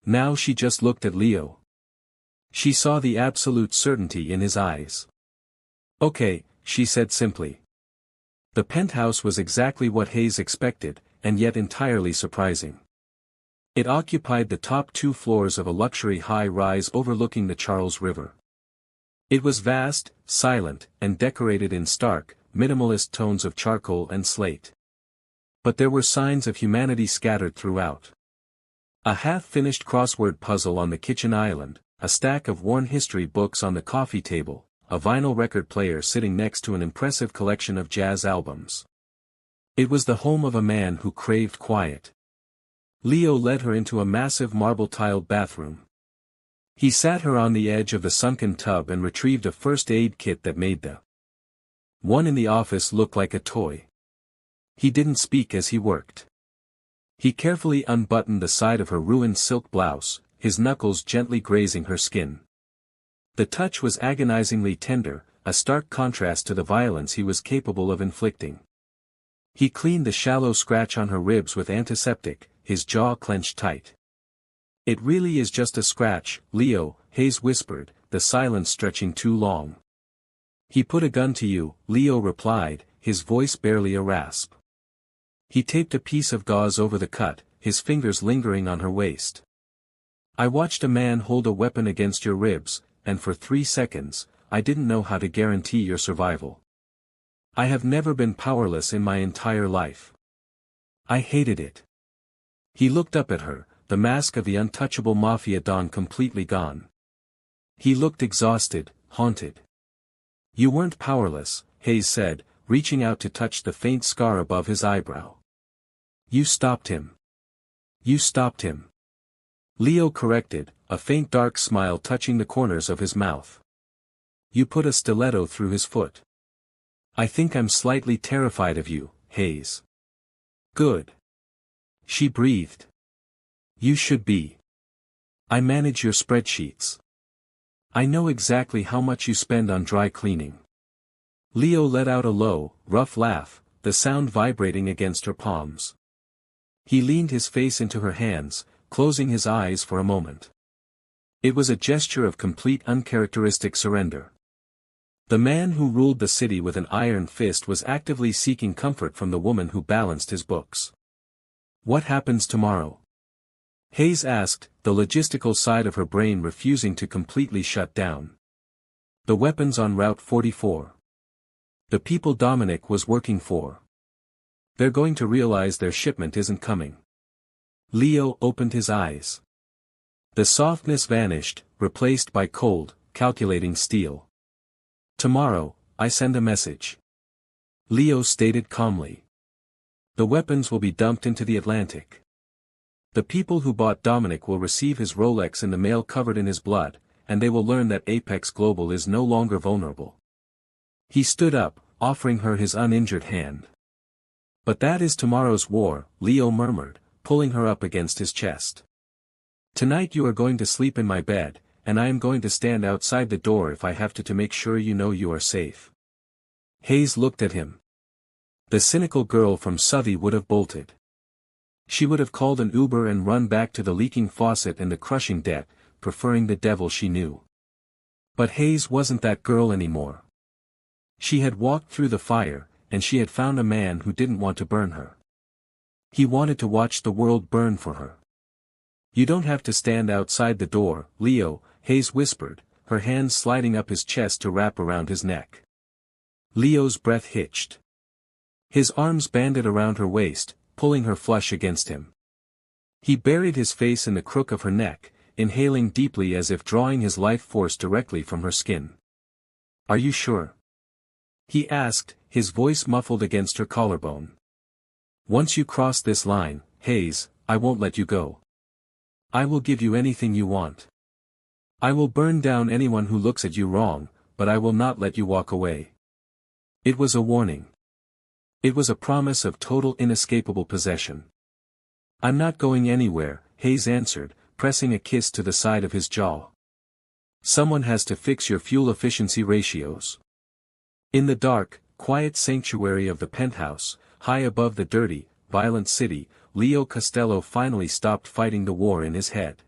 Now she just looked at Leo. She saw the absolute certainty in his eyes. Okay, she said simply. The penthouse was exactly what Hayes expected, and yet entirely surprising. It occupied the top 2 floors of a luxury high-rise overlooking the Charles River. It was vast, silent, and decorated in stark, minimalist tones of charcoal and slate. But there were signs of humanity scattered throughout. A half-finished crossword puzzle on the kitchen island, a stack of worn history books on the coffee table, a vinyl record player sitting next to an impressive collection of jazz albums. It was the home of a man who craved quiet. Leo led her into a massive marble-tiled bathroom. He sat her on the edge of the sunken tub and retrieved a first aid kit that made the one in the office look like a toy. He didn't speak as he worked. He carefully unbuttoned the side of her ruined silk blouse, his knuckles gently grazing her skin. The touch was agonizingly tender, a stark contrast to the violence he was capable of inflicting. He cleaned the shallow scratch on her ribs with antiseptic, his jaw clenched tight. It really is just a scratch, Leo, Hayes whispered, the silence stretching too long. He put a gun to you, Leo replied, his voice barely a rasp. He taped a piece of gauze over the cut, his fingers lingering on her waist. I watched a man hold a weapon against your ribs, and for 3 seconds, I didn't know how to guarantee your survival. I have never been powerless in my entire life. I hated it. He looked up at her, the mask of the untouchable Mafia Don completely gone. He looked exhausted, haunted. You weren't powerless, Hayes said, reaching out to touch the faint scar above his eyebrow. You stopped him. You stopped him. Leo corrected, a faint dark smile touching the corners of his mouth. You put a stiletto through his foot. I think I'm slightly terrified of you, Hayes. Good. She breathed. You should be. I manage your spreadsheets. I know exactly how much you spend on dry cleaning. Leo let out a low, rough laugh, the sound vibrating against her palms. He leaned his face into her hands, closing his eyes for a moment. It was a gesture of complete uncharacteristic surrender. The man who ruled the city with an iron fist was actively seeking comfort from the woman who balanced his books. What happens tomorrow? Hayes asked, the logistical side of her brain refusing to completely shut down. The weapons on Route 44. The people Dominic was working for. They're going to realize their shipment isn't coming. Leo opened his eyes. The softness vanished, replaced by cold, calculating steel. Tomorrow, I send a message. Leo stated calmly. The weapons will be dumped into the Atlantic. The people who bought Dominic will receive his Rolex in the mail covered in his blood, and they will learn that Apex Global is no longer vulnerable. He stood up, offering her his uninjured hand. But that is tomorrow's war, Leo murmured, pulling her up against his chest. Tonight you are going to sleep in my bed, and I am going to stand outside the door if I have to make sure you know you are safe. Hayes looked at him. The cynical girl from Southie would have bolted. She would have called an Uber and run back to the leaking faucet and the crushing debt, preferring the devil she knew. But Hayes wasn't that girl anymore. She had walked through the fire, and she had found a man who didn't want to burn her. He wanted to watch the world burn for her. You don't have to stand outside the door, Leo, Hayes whispered, her hands sliding up his chest to wrap around his neck. Leo's breath hitched. His arms banded around her waist, pulling her flush against him. He buried his face in the crook of her neck, inhaling deeply as if drawing his life force directly from her skin. Are you sure? He asked, his voice muffled against her collarbone. Once you cross this line, Hayes, I won't let you go. I will give you anything you want. I will burn down anyone who looks at you wrong, but I will not let you walk away. It was a warning. It was a promise of total inescapable possession. I'm not going anywhere, Hayes answered, pressing a kiss to the side of his jaw. Someone has to fix your fuel efficiency ratios. In the dark, quiet sanctuary of the penthouse, high above the dirty, violent city, Leo Costello finally stopped fighting the war in his head.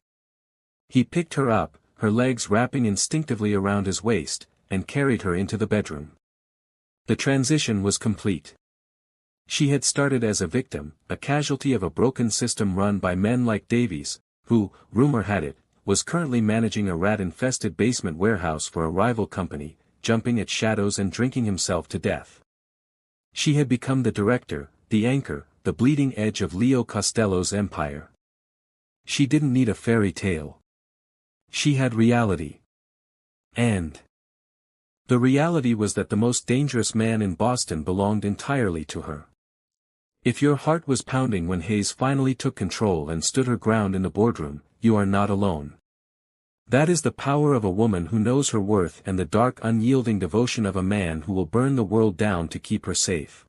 He picked her up, her legs wrapping instinctively around his waist, and carried her into the bedroom. The transition was complete. She had started as a victim, a casualty of a broken system run by men like Davies, who, rumor had it, was currently managing a rat-infested basement warehouse for a rival company, jumping at shadows and drinking himself to death. She had become the director, the anchor, the bleeding edge of Leo Costello's empire. She didn't need a fairy tale. She had reality. And the reality was that the most dangerous man in Boston belonged entirely to her. If your heart was pounding when Hayes finally took control and stood her ground in the boardroom, you are not alone. That is the power of a woman who knows her worth and the dark unyielding devotion of a man who will burn the world down to keep her safe.